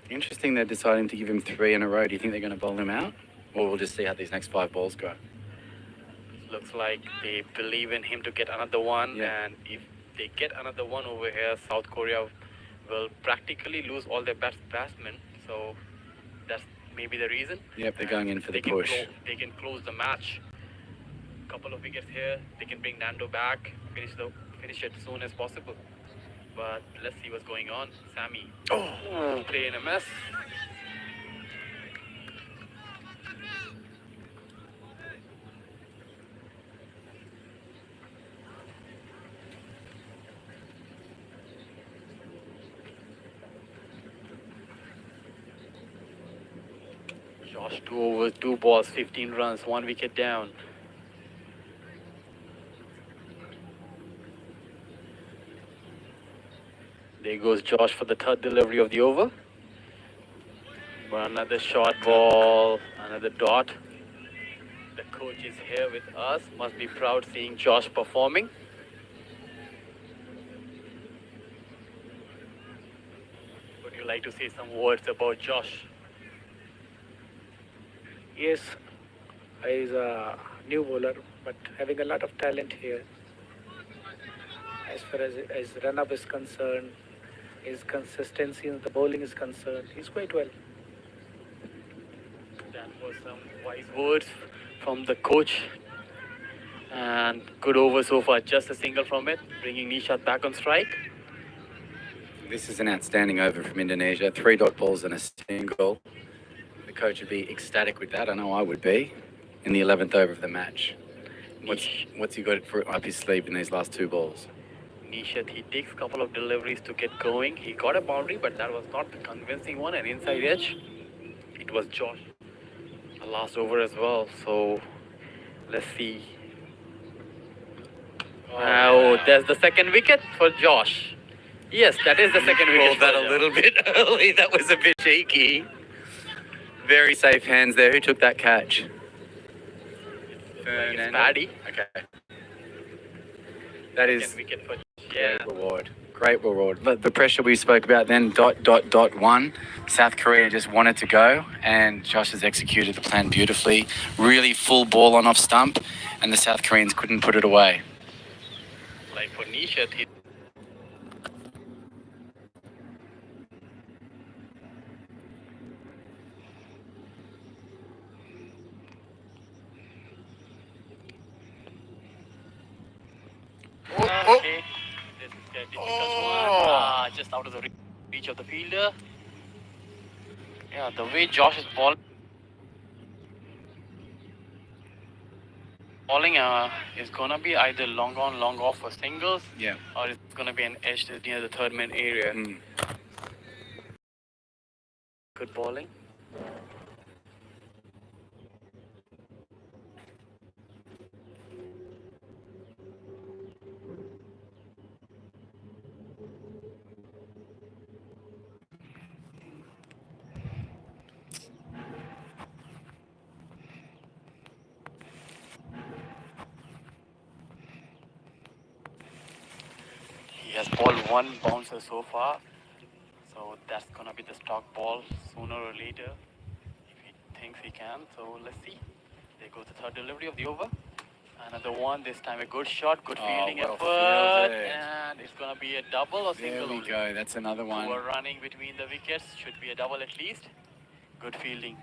Interesting they're deciding to give him 3 in a row. Do you think they're going to bowl him out? Or we'll just see how these next 5 balls go? Looks like they believe in him to get another one, Yeah. and if they get another one over here, South Korea will practically lose all their best batsmen. So that's maybe the reason. Yep, they're going in for the They push. They can close the match. Couple of wickets here. They can bring Nando back. Finish it as soon as possible. But let's see what's going on. Sammy. Oh, play in a mess. Josh, 2 overs, 2 balls, 15 runs, 1 wicket down. There goes Josh for the 3rd delivery of the over. But another short ball, another dot. The coach is here with us. Must be proud seeing Josh performing. Would you like to say some words about Josh? Yes, he's a new bowler, but having a lot of talent here. As far as run-up is concerned, his consistency in the bowling is concerned, he's quite well. That was some wise words from the coach. And good over so far, just a single from it, bringing Nishat back on strike. This is an outstanding over from Indonesia. 3 dot balls and a single. The coach would be ecstatic with that. I know I would be. In the 11th over of the match. What's he got up his sleeve in these last 2 balls? Nishat, he takes a couple of deliveries to get going. He got a boundary, but that was not the convincing one. An inside edge. It was Josh. A last over as well. So let's see. Oh, there's the 2nd wicket for Josh. Yes, that is the 2nd wicket. Rolled that a little bit early. That was a bit cheeky. Very safe hands there. Who took that catch? It's Paddy. Okay. That is 2nd wicket for great reward. Great reward. The pressure we spoke about then, ... 1. South Korea just wanted to go, and Josh has executed the plan beautifully. Really full ball on off stump, and the South Koreans couldn't put it away. Like for Nishat, he okay. This is a difficult one. Just out of the reach of the fielder. Yeah, the way Josh is ball. Bowling is gonna be either long on, long off for singles, Yeah. or it's gonna be an edge near the third man area. Good bowling. He has bowled one bouncer so far, so that's gonna be the stock ball sooner or later if he thinks he can. So let's see. There goes the third delivery of the over. Another one, this time a good shot, good fielding well effort, fielded. and it's gonna be a double or single. There we go. That's another one. Who are running between the wickets, should be a double at least. Good fielding.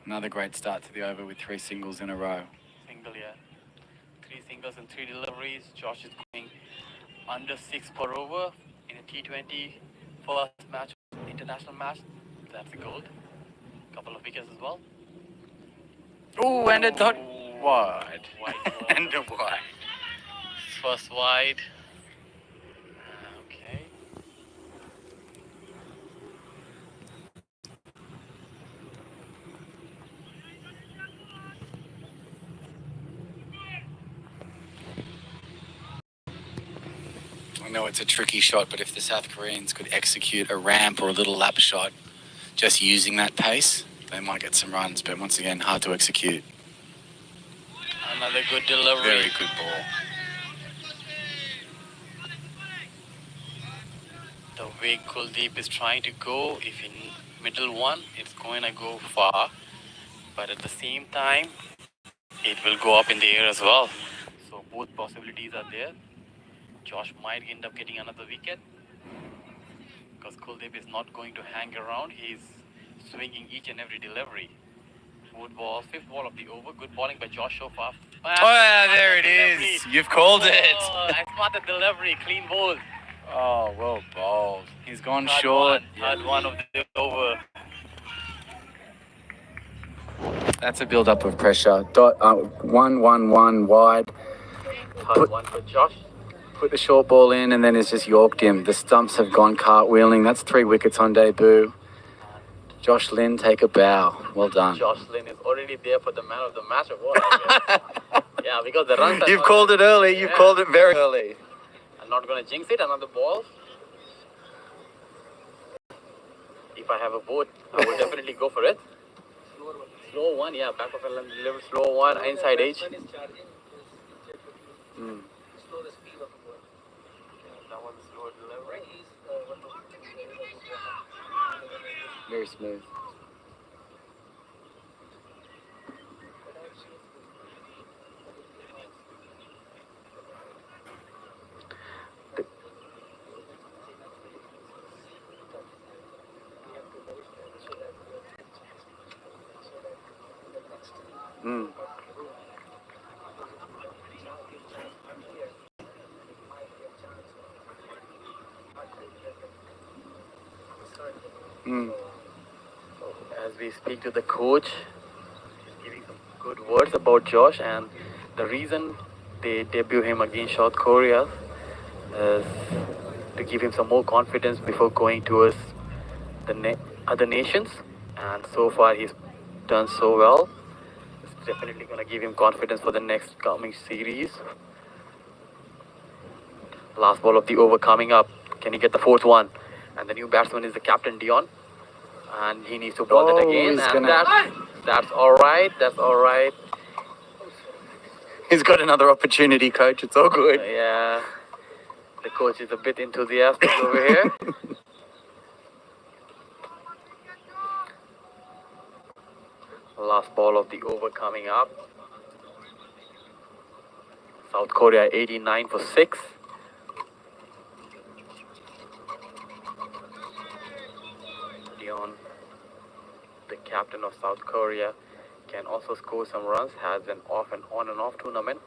Another great start to the over with 3 singles in a row. Single, yeah. 3 singles and 3 deliveries. Josh is going under 6 per over in a T20 first match, international match. That's a gold. Couple of wickets as well. Oh, and a dot wide. Wide ball. And a wide. First wide. Okay. I know it's a tricky shot, but if the South Koreans could execute a ramp or a little lap shot, just using that pace, they might get some runs. But once again, hard to execute. Another good delivery. Very good ball. The way Kuldeep is trying to go, if in middle one, it's going to go far. But at the same time, it will go up in the air as well. So both possibilities are there. Josh might end up getting another wicket because Kuldeep is not going to hang around. He's swinging each and every delivery. Fourth ball, fifth ball of the over. Good bowling by Josh so far. Oh, yeah, there it is. You've called it. I spotted delivery, clean bowl. Oh, well bowled. He's gone Third short. Third one of the over. That's a build-up of pressure. 1-1-1 wide. Third one for Josh. Put the short ball in, and then it's just yorked him. The stumps have gone cartwheeling. That's 3 wickets on debut. Josh Lynn, take a bow. Well done. Josh Lynn is already there for the man of the match award. Yeah, because the runs. You've called it early. You've called it very early. I'm not going to jinx it. Another ball. If I have a vote, I will definitely go for it. Slow one, yeah. Back of a deliver slow one, inside edge. Slow the speed of the ball. That was a slow delivery. Very smooth. Mm. Mm. As we speak to the coach, he's giving some good words about Josh, and the reason they debut him against South Korea is to give him some more confidence before going towards the other nations. And so far, he's done so well. It's definitely going to give him confidence for the next coming series. Last ball of the over coming up. Can he get the fourth one? And the new batsman is the captain, Dion. And he needs to bowl that again. And that's all right. That's all right. He's got another opportunity, coach. It's all good. Yeah. The coach is a bit enthusiastic over here. Last ball of the over coming up. South Korea 89 for 6. Dion, the captain of South Korea, can also score some runs. Has an on and off tournament.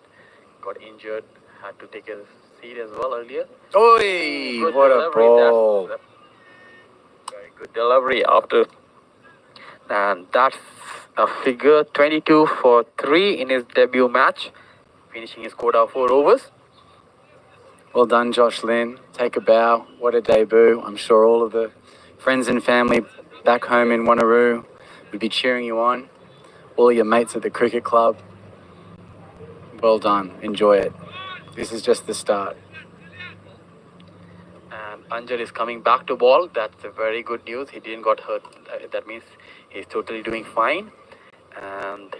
Got injured. Had to take a seat as well earlier. Oi! Good What a delivery. ball. Very good delivery after. And that's A figure 22 for 3 in his debut match, finishing his quota of 4 overs. Well done, Josh Lynn. Take a bow. What a debut. I'm sure all of the friends and family back home in Wanneroo would be cheering you on. All your mates at the cricket club. Well done. Enjoy it. This is just the start. And Anjar is coming back to ball. That's a very good news. He didn't got hurt. That means he's totally doing fine. And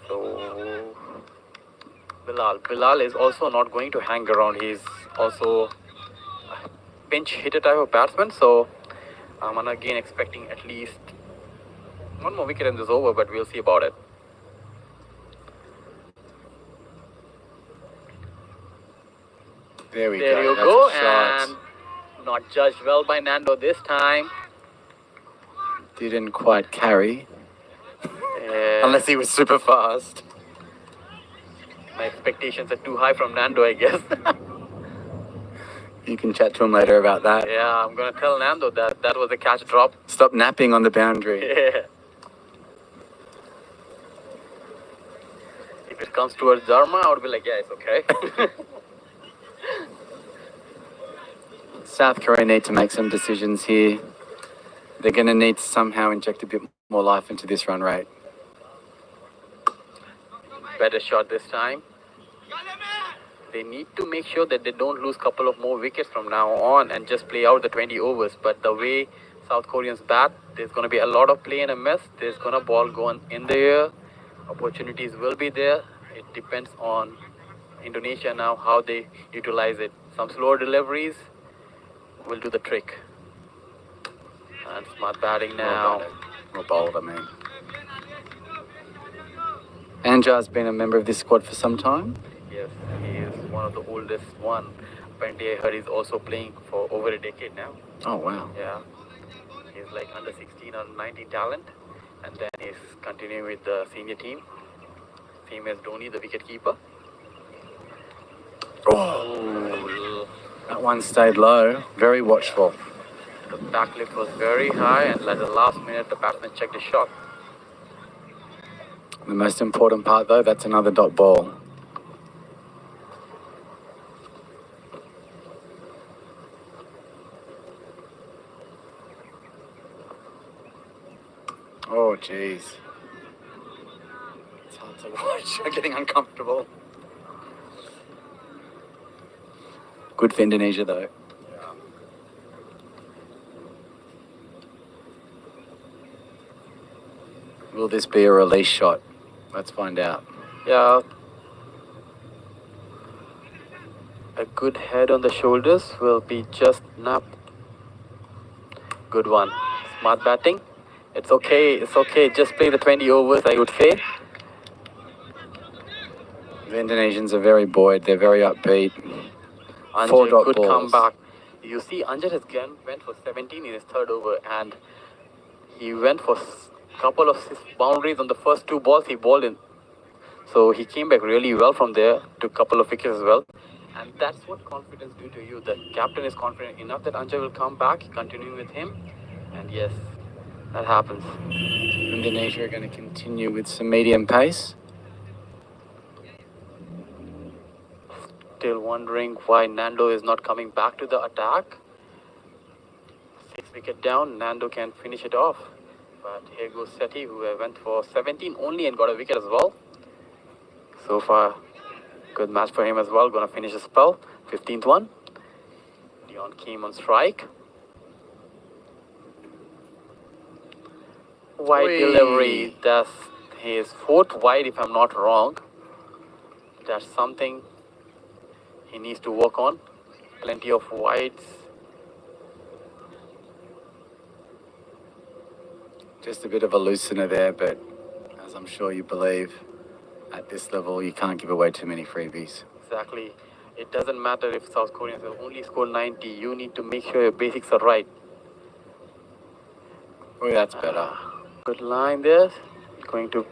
so Bilal is also not going to hang around. He's also a pinch hitter type of batsman. So I'm again expecting at least one more wicket in this over, but we'll see about it. There we There go. you That's go. a shot. And not judged well by Nando this time. Didn't quite carry. Yeah. Unless he was super fast. My expectations are too high from Nando, I guess. You can chat to him later about that. Yeah, I'm going to tell Nando that that was a catch drop. Stop napping on the boundary. Yeah. If it comes towards Dharma, I would be like, yeah, it's okay. South Korea need to make some decisions here. They're going to need to somehow inject a bit more life into this run rate. Better shot this time. They need to make sure that they don't lose a couple of more wickets from now on and just play out the 20 overs. But the way South Koreans bat, there's going to be a lot of play and a miss. There's going to ball going in the air. Opportunities will be there. It depends on Indonesia now how they utilize it. Some slower deliveries will do the trick. And smart batting now. Well bowled, I mean. Anjar's been a member of this squad for some time. Yes, he is one of the oldest one. Apparently I heard he's also playing for over a decade now. Oh, wow. Yeah. He's like under 16 or 19 talent. And then he's continuing with the senior team. Same as Dhoni, the wicket keeper. Oh, that one stayed low. Very watchful. The backlift was very high, and at the last minute, the batsman checked his shot. The most important part, though, that's another dot ball. Oh, jeez. It's hard to watch. I'm getting uncomfortable. Good for Indonesia, though. Will this be a release shot? Let's find out. Yeah. A good head on the shoulders will be just napped. Good one. Smart batting. It's okay. It's okay. Just play the 20 overs, I would say. The Indonesians are very buoyed. They're very upbeat. Four Anjar dot could balls. come back. You see, Anjar has went for 17 in his third over, and he went for couple of boundaries on the first 2 balls he bowled in. So he came back really well from there, took a couple of wickets as well. And that's what confidence do to you. The captain is confident enough that Anjar will come back, continuing with him. And yes, that happens. Indonesia are going to continue with some medium pace. Still wondering why Nando is not coming back to the attack. 6 wicket down, Nando can finish it off. But here goes Seti, who went for 17 only and got a wicket as well. So far, good match for him as well. Gonna finish his spell. 15th one. Dion came on strike. Wide Whee! delivery. That's his 4th wide, if I'm not wrong. That's something he needs to work on. Plenty of wides. Just a bit of a loosener there, but as I'm sure you believe, at this level, you can't give away too many freebies. Exactly. It doesn't matter if South Koreans have only scored 90. You need to make sure your basics are right. Oh, that's better. Good line there. Going to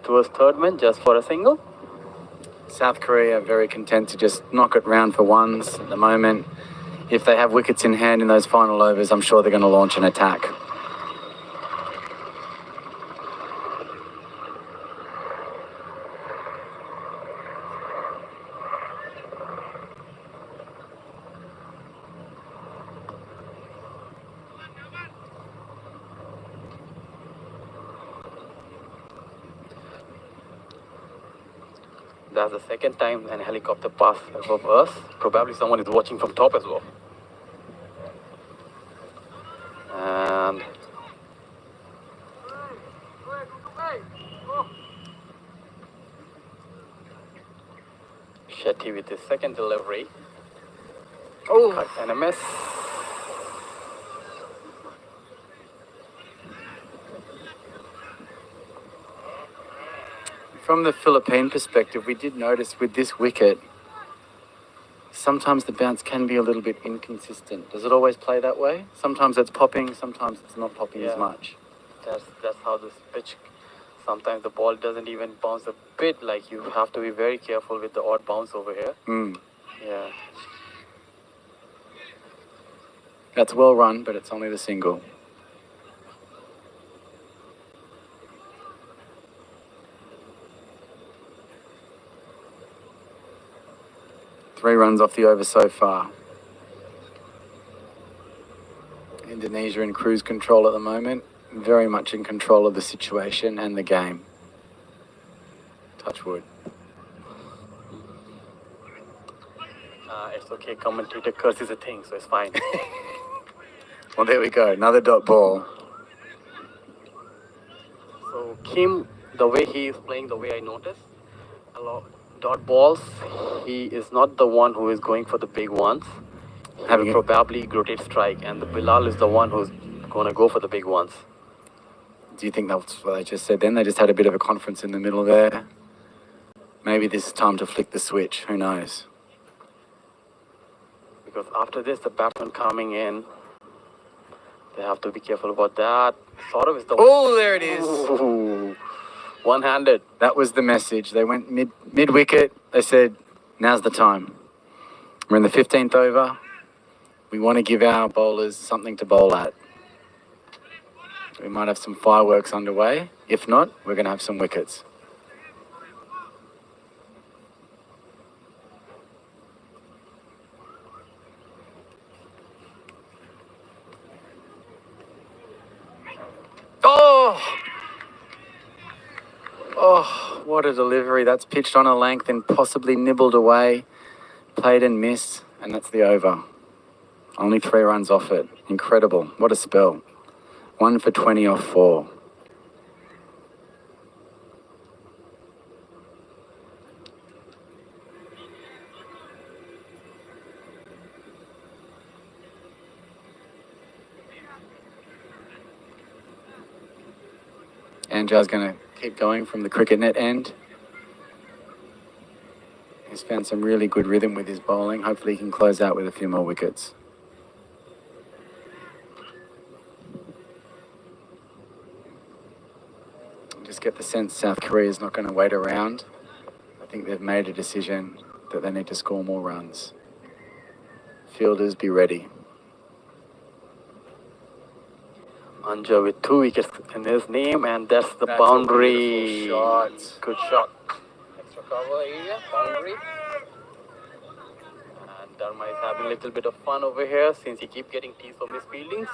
towards third man just for a single. South Korea are very content to just knock it round for ones at the moment. If they have wickets in hand in those final overs, I'm sure they're going to launch an attack. that's the second time an helicopter passed above us. Probably someone is watching from top as well. And Shetty with his second delivery. Oh, Cut and a miss. From the Philippine perspective, we did notice with this wicket, sometimes the bounce can be a little bit inconsistent. Does it always play that way? Sometimes it's popping, sometimes it's not popping as Yeah. much. That's how this pitch. Sometimes the ball doesn't even bounce a bit. Like you have to be very careful with the odd bounce over here. Yeah. That's well run, but it's only the single. Three runs off the over so far. Indonesia in cruise control at the moment. Very much in control of the situation and the game. Touch wood. It's okay. Commentator curse is a thing, so it's fine. Well, there we go. Another dot ball. So Kim, the way he is playing, the way I noticed, a lot dot balls. He is not the one who is going for the big ones. He Having will it- probably rotate strike, and the Bilal is the one who's gonna go for the big ones. Do you think that's what they just said then? They just had a bit of a conference in the middle there. Maybe this is time to flick the switch. Who knows? Because after this, the batsman coming in, they have to be careful about that. Saurav is the Oh, there it is. Ooh, one-handed. That was the message. They went mid wicket. They said, now's the time. We're in the 15th over. We want to give our bowlers something to bowl at. We might have some fireworks underway. If not, we're going to have some wickets. Oh, what a delivery. That's pitched on a length and possibly nibbled away. Played and missed, and that's the over. Only 3 runs off it. Incredible. What a spell. 1 for 20 off 4. Anjar's going to keep going from the cricket net end. He's found some really good rhythm with his bowling. Hopefully he can close out with a few more wickets. Just get the sense South Korea is not going to wait around. I think they've made a decision that they need to score more runs. Fielders, be ready. Anja with 2 wickets in his name, and that's the That's a boundary. beautiful shot. Good shot. Extra cover area, boundary. And Dharma is having a little bit of fun over here since he keeps getting teased for misfieldings.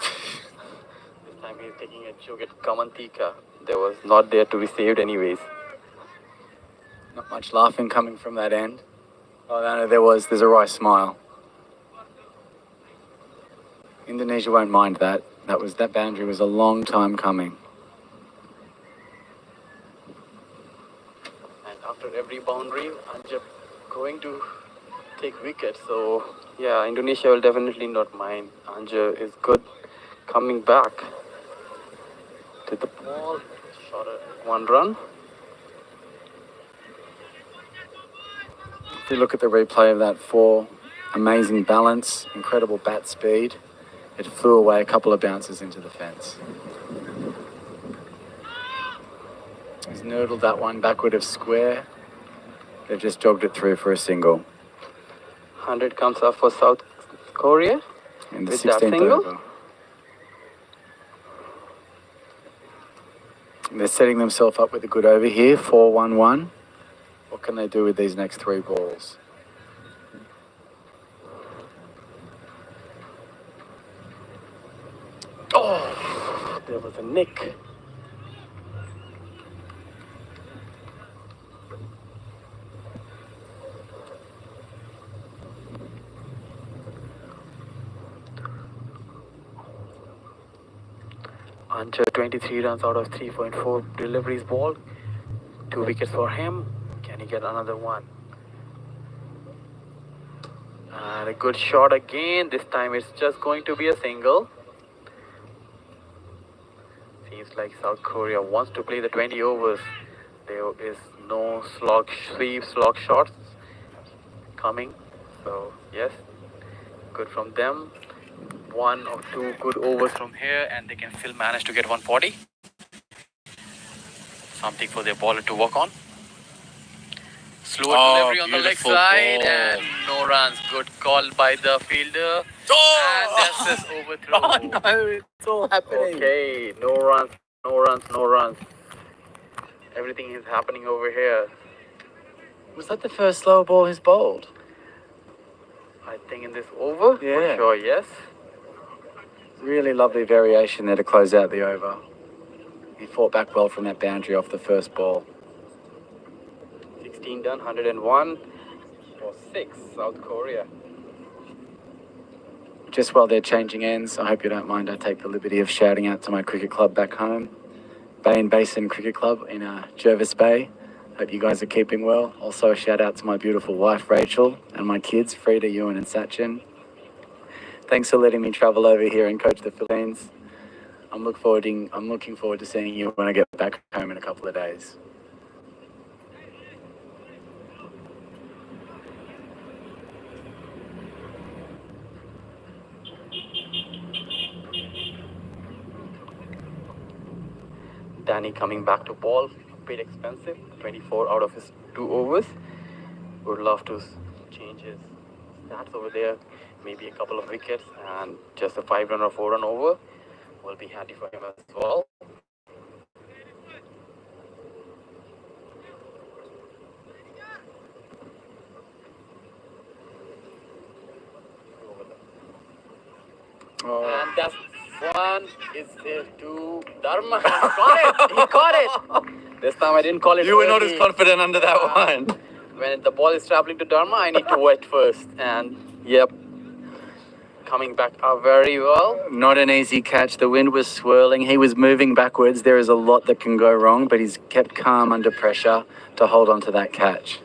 This time he's taking a joke at Kamantika. There was not there to be saved anyways. Not much laughing coming from that end. Oh, no, there's a wry smile. Indonesia won't mind that. That boundary was a long time coming. And after every boundary, Anja going to take wickets. So yeah, Indonesia will definitely not mind. Anja is good coming back to the ball. Shot at 1 run. If you look at the replay of that 4, amazing balance, incredible bat speed. It flew away a couple of bounces into the fence. He's noodled that one backward of square. They've just jogged it through for a single. 100 comes up for South Korea In the with that 16th single. over. They're setting themselves up with a good over here, 4-1-1. What can they do with these next 3 balls? Oh, there was a nick. Hunter 23 runs out of 3.4 deliveries ball. 2 wickets for him. Can he get another one? And a good shot again. This time it's just going to be a single. Seems like South Korea wants to play the 20 overs. There is no slog sweep, slog shots coming. So yes, good from them. 1 or 2 good overs from here and they can still manage to get 140. Something for their bowler to work on. Slow delivery on the leg side and no runs. Good call by the fielder. And that's his overthrow. Oh no, it's all happening. Okay, no runs, no runs, no runs. Everything is happening over here. Was that the first slow ball he's bowled? I think in this over, Yeah. for sure, yes. Really lovely variation there to close out the over. He fought back well from that boundary off the first ball. 16 done, 101 for 6, South Korea. Just while they're changing ends, I hope you don't mind I take the liberty of shouting out to my cricket club back home, Bay and Basin Cricket Club in Jervis Bay. Hope you guys are keeping well. Also a shout out to my beautiful wife Rachel and my kids Frida, Ewan and Sachin. Thanks for letting me travel over here and coach the Philippines. I'm looking forward to seeing you when I get back home in a couple of days. Danny coming back to ball, a bit expensive, 24 out of his 2 overs. Would love to change his stats over there, maybe a couple of wickets and just a 5-run or 4-run over. Will be handy for him as well. And that's one is there to Dharma. He caught it. He caught it. This time I didn't call it. You were not early. as confident under that one. When the ball is traveling to Dharma, I need to wet first. And yep, coming back up very well. Not an easy catch. The wind was swirling. He was moving backwards. There is a lot that can go wrong, but he's kept calm under pressure to hold on to that catch.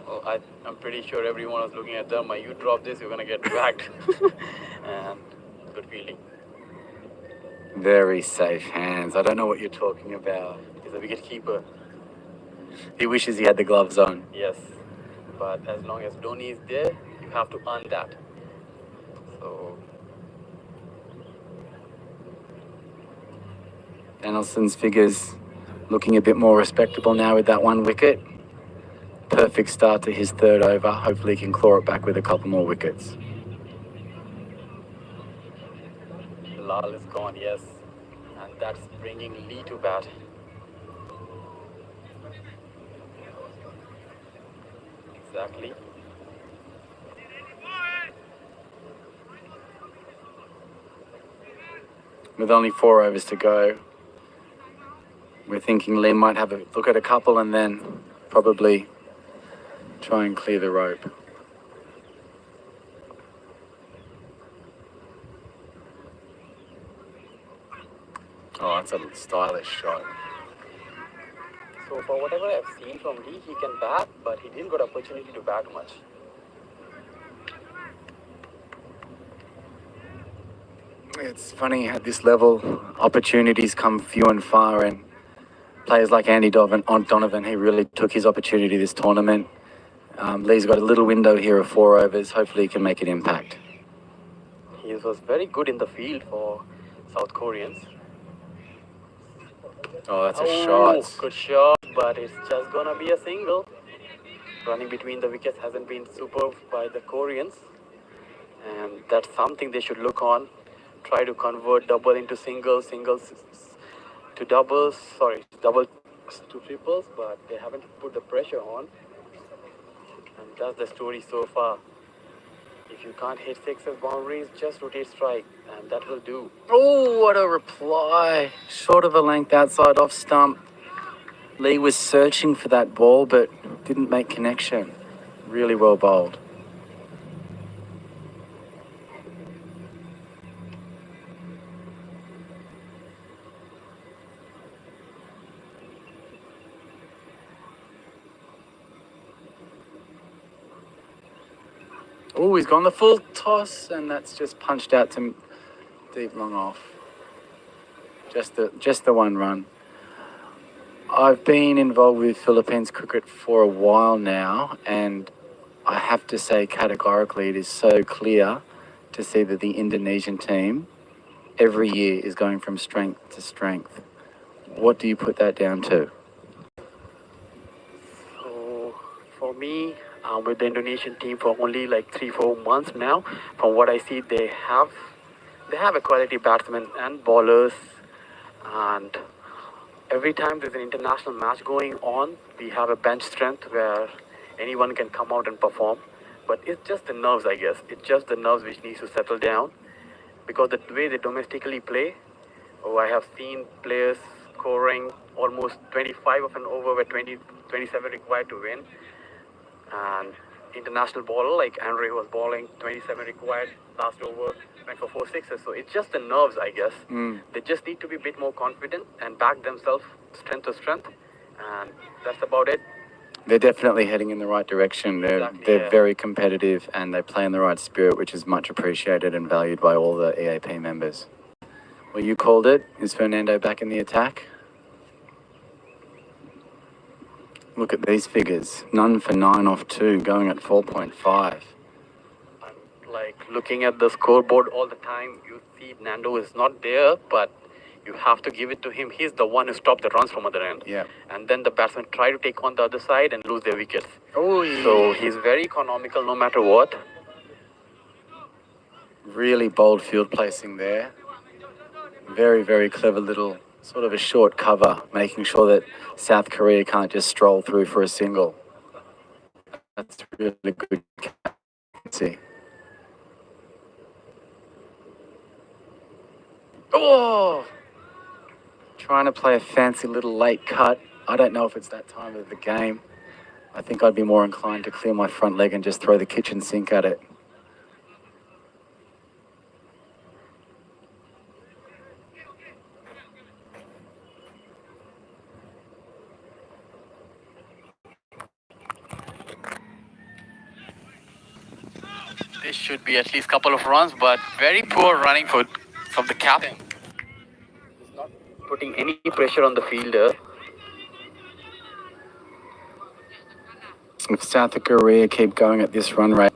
Well, I'm pretty sure everyone was looking at Dharma. You drop this, you're going to get dragged. And good fielding. Very safe hands. I don't know what you're talking about. He's a wicket keeper. He wishes he had the gloves on. Yes. But as long as Dhoni is there, you have to earn that. So Danielson's figures looking a bit more respectable now with that 1 wicket. Perfect start to his 3rd over. Hopefully he can claw it back with a couple more wickets. Lal is gone, yes. And that's bringing Lee to bat. Exactly. With only 4 overs to go, we're thinking Lee might have a look at a couple and then probably try and clear the rope. Oh, that's a stylish shot. So for whatever I've seen from Lee, he can bat, but he didn't get opportunity to bat much. It's funny at this level, opportunities come few and far, and players like Andy Donovan, he really took his opportunity this tournament. Lee's got a little window here of 4 overs. Hopefully he can make an impact. He was very good in the field for South Koreans. Oh, that's a shot. Good shot, but it's just gonna be a single. Running between the wickets hasn't been superb by the Koreans, and that's something they should look on. Try to convert double into singles, singles to doubles, double to triples, but they haven't put the pressure on. And that's the story so far. If you can't hit 6 boundaries, just rotate strike, and that will do. Oh, what a reply. Short of a length outside off stump. Lee was searching for that ball, but didn't make connection. Really well bowled. Oh, he's gone the full toss, and that's just punched out to deep long off. Just the one run. I've been involved with Philippines cricket for a while now, and I have to say categorically it is so clear to see that the Indonesian team every year is going from strength to strength. What do you put that down to? So for me, with the Indonesian team for only like 3-4 months now, from what I see, they have a quality batsmen and bowlers, and every time there's an international match going on, we have a bench strength where anyone can come out and perform. But it's just the nerves, I guess. It's just the nerves which needs to settle down, because the way they domestically play, I have seen players scoring almost 25 of an over where 27 required to win. And international bowler like Andre was bowling 27 required last over, went for 4 sixes. So it's just the nerves, I guess. They just need to be a bit more confident and back themselves strength to strength. And that's about it. They're definitely heading in the right direction. They're very competitive, and they play in the right spirit, which is much appreciated and valued by all the EAP members. Well, you called it. Is Fernando back in the attack? Look at these figures. None for 9 off 2, going at 4.5. Like looking at the scoreboard all the time, you see Nando is not there, but you have to give it to him. He's the one who stopped the runs from other end. Yeah. And then the batsmen try to take on the other side and lose their wickets. Oh, yeah. So he's very economical no matter what. Really bold field placing there. Very, very clever little sort of a short cover, making sure that South Korea can't just stroll through for a single. That's really good captaincy. Oh! Trying to play a fancy little late cut. I don't know if it's that time of the game. I think I'd be more inclined to clear my front leg and just throw the kitchen sink at it. This should be at least a couple of runs, but very poor running from the captain. He's not putting any pressure on the fielder. If South Korea keep going at this run rate,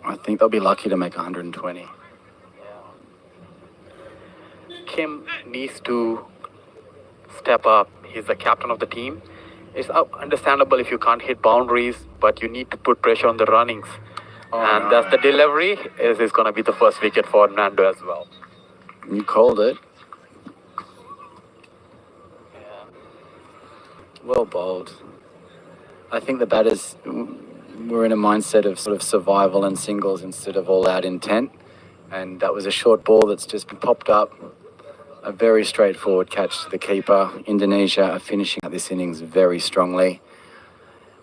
I think they'll be lucky to make 120. Kim needs to step up. He's the captain of the team. It's understandable if you can't hit boundaries, but you need to put pressure on the runnings. And that's the delivery. Is going to be the first wicket for Nando as well. You called it. Well bowled. I think the batters were in a mindset of sort of survival and singles instead of all-out intent. And that was a short ball that's just been popped up. A very straightforward catch to the keeper. Indonesia are finishing out this innings very strongly.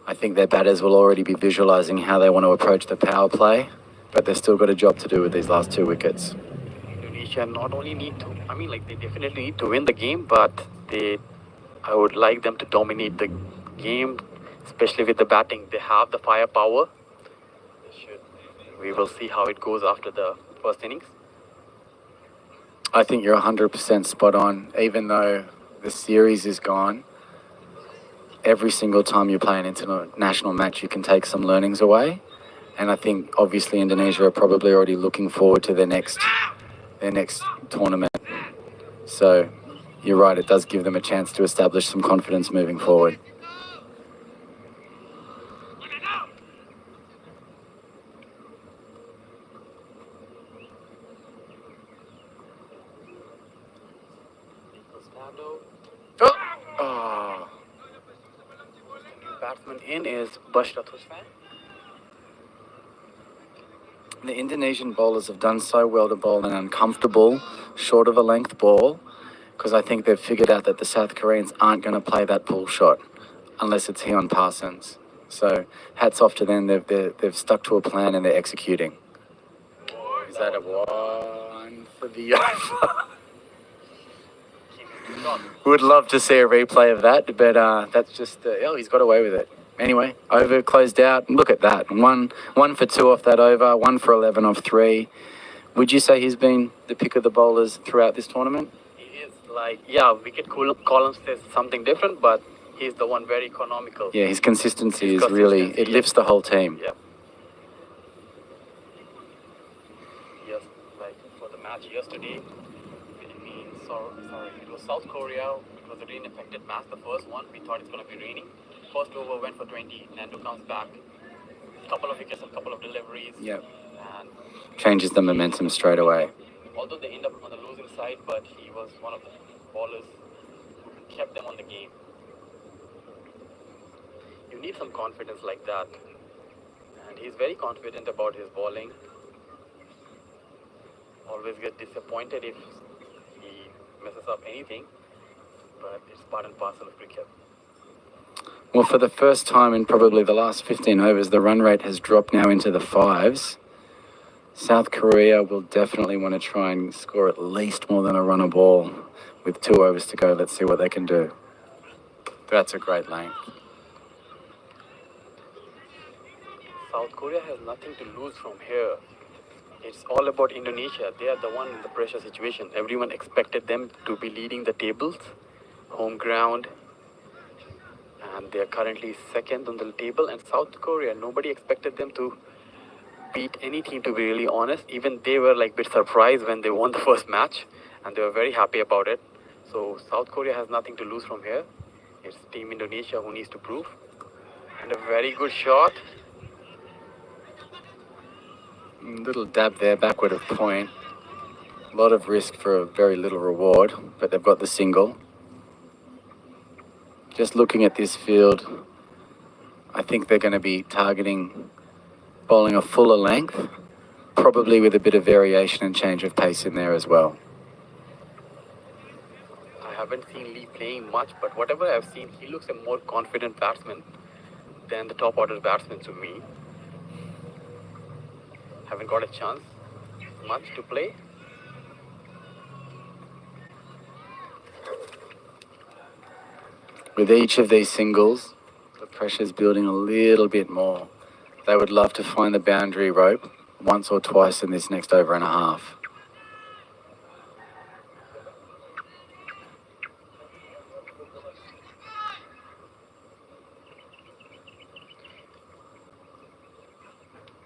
I think their batters will already be visualising how they want to approach the power play, but they've still got a job to do with these last 2 wickets. Indonesia not only need to, they definitely need to win the game, but I would like them to dominate the game, especially with the batting. They have the firepower. We will see how it goes after the first innings. I think you're 100% spot on. Even though the series is gone, every single time you play an international match, you can take some learnings away. And I think obviously Indonesia are probably already looking forward to their next tournament. So you're right, it does give them a chance to establish some confidence moving forward. Oh. Batsman in is Bashrat Hussain. The Indonesian bowlers have done so well to bowl an uncomfortable, short of a length ball, because I think they've figured out that the South Koreans aren't going to play that pull shot unless it's Heon Parsons. So hats off to them. They've stuck to a plan and they're executing. Is that a one for the over? Would love to see a replay of that, but that's just, he's got away with it. Anyway, over closed out. Look at that. One for 2 off that over, 1 for 11 off 3. Would you say he's been the pick of the bowlers throughout this tournament? He is like, yeah, wicket columns says something different, but he's the one very economical. Yeah, his consistency His is really, consistency, it yeah. lifts the whole team. Yeah. Yes, like for the match yesterday, Philippines, sorry, it was South Korea. It was a rain-affected match, the first one. We thought it's going to be raining. First over went for 20, Nando comes back. Couple of wickets, a couple of deliveries. Yep. And Changes the momentum straight away. although they end up on the losing side, but he was one of the bowlers who kept them on the game. You need some confidence like that. And he's very confident about his bowling. Always get disappointed if he messes up anything, but it's part and parcel of cricket. Well, for the first time in probably the last 15 overs, the run rate has dropped now into the 5s. South Korea will definitely want to try and score at least more than a run a ball with 2 overs to go. Let's see what they can do. That's a great length. South Korea has nothing to lose from here. It's all about Indonesia. They are the one in the pressure situation. Everyone expected them to be leading the tables, home ground, and they are currently second on the table. And South Korea, nobody expected them to beat any team, to be really honest. Even they were like a bit surprised when they won the first match, and they were very happy about it. So South Korea has nothing to lose from here. It's Team Indonesia who needs to prove. And a very good shot. Little dab there, backward of point. A lot of risk for a very little reward, but they've got the single. Just looking at this field, I think they're going to be targeting bowling a fuller length, probably with a bit of variation and change of pace in there as well. I haven't seen Lee playing much, but whatever I've seen, he looks a more confident batsman than the top order batsman to me. Haven't got a chance much to play. With each of these singles, the pressure's building a little bit more. They would love to find the boundary rope once or twice in this next over and a half.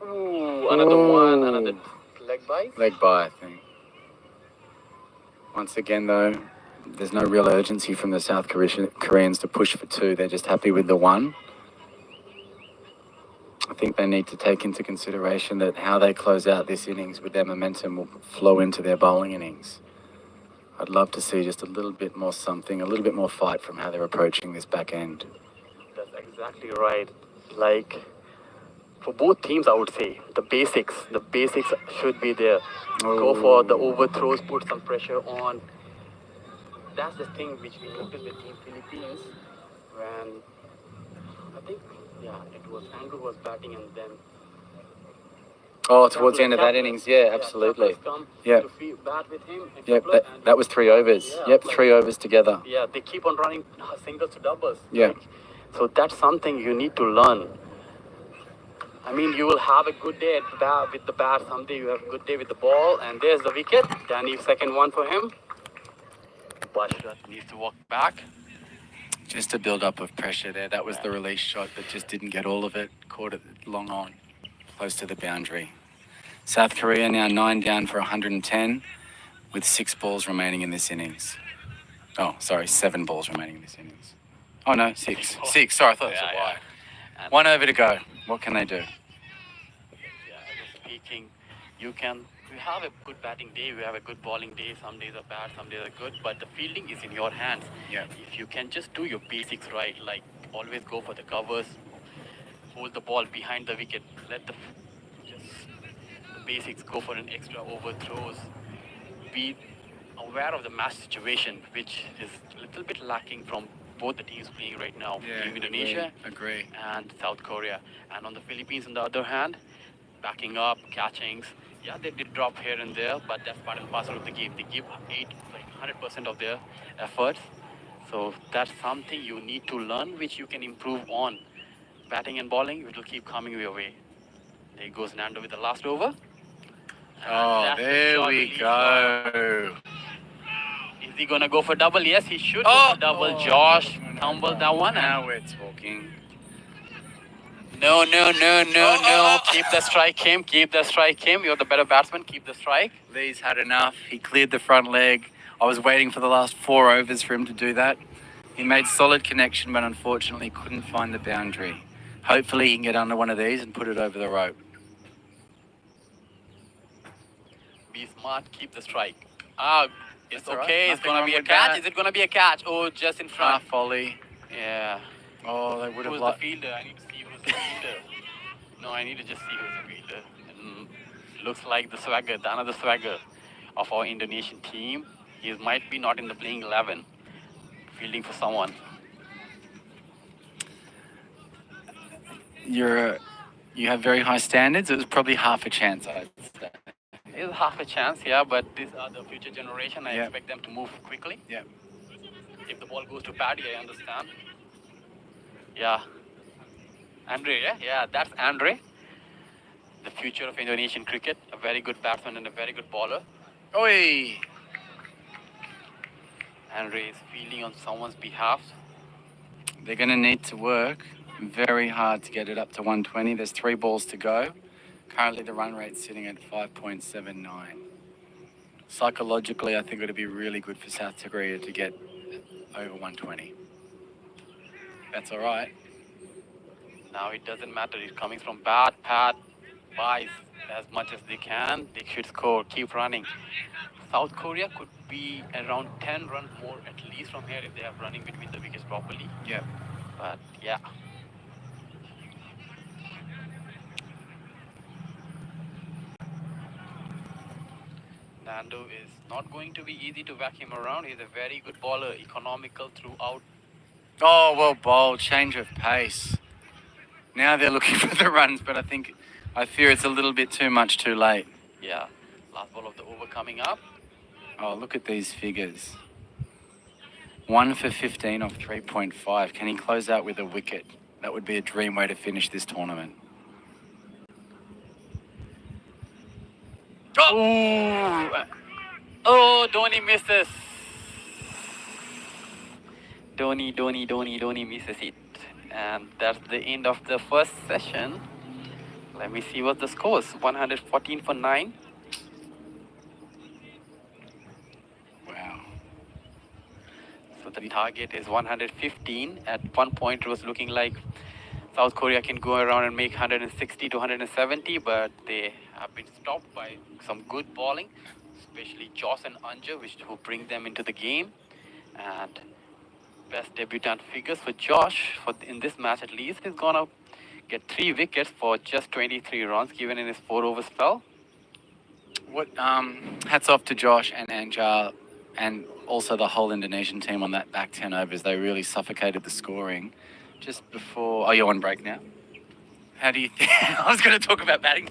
Ooh, another one, another leg bite. Leg by, I think. Once again, though, there's no real urgency from the South Koreans to push for 2. They're just happy with the 1. I think they need to take into consideration that how they close out this innings with their momentum will flow into their bowling innings. I'd love to see just a little bit more something, a little bit more fight from how they're approaching this back end. That's exactly right. Like, for both teams, I would say the basics should be there. Go for the overthrows, put some pressure on. That's the thing which we noticed with Team Philippines when I think, it was Andrew was batting and then. Oh, towards the end of that innings, yeah, absolutely. Yeah. Bat with him. Yep, that was 3 overs. Yeah, yep, 3 overs together. Yeah, they keep on running singles to doubles. Yeah. So that's something you need to learn. I mean, you will have a good day with the bat. Someday you have a good day with the ball. And there's the wicket. Danny's second one for him. Bashrat needs to walk back. Just a build-up of pressure there. That was the release shot that just didn't get all of it. Caught it long on, close to the boundary. South Korea now 9 down for 110 with 6 balls remaining in this innings. Oh, sorry, 7 balls remaining in this innings. Oh, no, 6. 6, sorry, I thought it was a wide. 1 over to go. What can they do? Speaking, you have a good batting day, you have a good bowling day. Some days are bad, some days are good, but the fielding is in your hands. Yeah. If you can just do your basics right, like always go for the covers, hold the ball behind the wicket, let the basics, go for an extra overthrows, be aware of the match situation, which is a little bit lacking from both the teams playing right now. Team Indonesia agree. and South Korea. And on the Philippines, on the other hand, backing up, catchings. Yeah, they did drop here and there, but that's part and parcel of the game. They give 100% of their efforts. So that's something you need to learn, which you can improve on. batting and bowling, it will keep coming your way. There goes Nando with the last over. Oh, That's the there shot we release. go. Is he gonna go for double? Yes, he should Oh! go for double. Oh, Josh no, tumbled that one. Now And we're talking. no. Oh. Keep the strike, Kim. Keep the strike, Kim. You're the better batsman. Keep the strike. Lee's had enough. He cleared the front leg. I was waiting for the last 4 overs for him to do that. He made solid connection, but unfortunately couldn't find the boundary. Hopefully he can get under one of these and put it over the rope. Be smart. Keep the strike. It's That's all right. okay. It's Nothing gonna wrong be a with catch. that. Is it gonna be a catch? Oh, just in front. Half volley. Yeah. Oh, they would have Who's the liked. fielder? I need to see who's the fielder. No, I need to just see who's the fielder. Looks like the swagger, another swagger of our Indonesian team. He might be not in the playing 11, fielding for someone. You have very high standards. It was probably half a chance, I'd say. There's half a chance, yeah, but these are the future generation. I Yeah. expect them to move quickly. Yeah. If the ball goes to Paddy, I understand. Yeah. Andre, yeah? Yeah, that's Andre. The future of Indonesian cricket. A very good batsman and a very good bowler. Oi! Andre is fielding on someone's behalf. They're going to need to work very hard to get it up to 120. There's 3 balls to go. Currently, the run rate's sitting at 5.79. Psychologically, I think it would be really good for South Korea to get over 120. That's all right. Now it doesn't matter. It's coming from bat, pad, buys as much as they can. They should score. Keep running. South Korea could be around 10 runs more at least from here if they are running between the wickets properly. Yeah. But yeah. Nando is not going to be easy to whack him around. He's a very good bowler, economical throughout. Oh, well bowled. Change of pace. Now they're looking for the runs, but I fear it's a little bit too much too late. Yeah. Last ball of the over coming up. Oh, look at these figures. 1 for 15 off 3.5. Can he close out with a wicket? That would be a dream way to finish this tournament. Oh, oh, Dhoni misses. Dhoni misses it. And that's the end of the first session. Let me see what the score is. 114 for 9. Wow. So the target is 115. At one point, it was looking like South Korea can go around and make 160 to 170, but they have been stopped by some good bowling, especially Joss and Anja, who bring them into the game. And best debutant figures for Josh in this match at least. He's gonna get 3 wickets for just 23 runs given in his 4 over spell. What? Hats off to Josh and Anjar, and also the whole Indonesian team on that back 10 overs. They really suffocated the scoring. Just before, you're on break now. How do you think? I was going to talk about batting.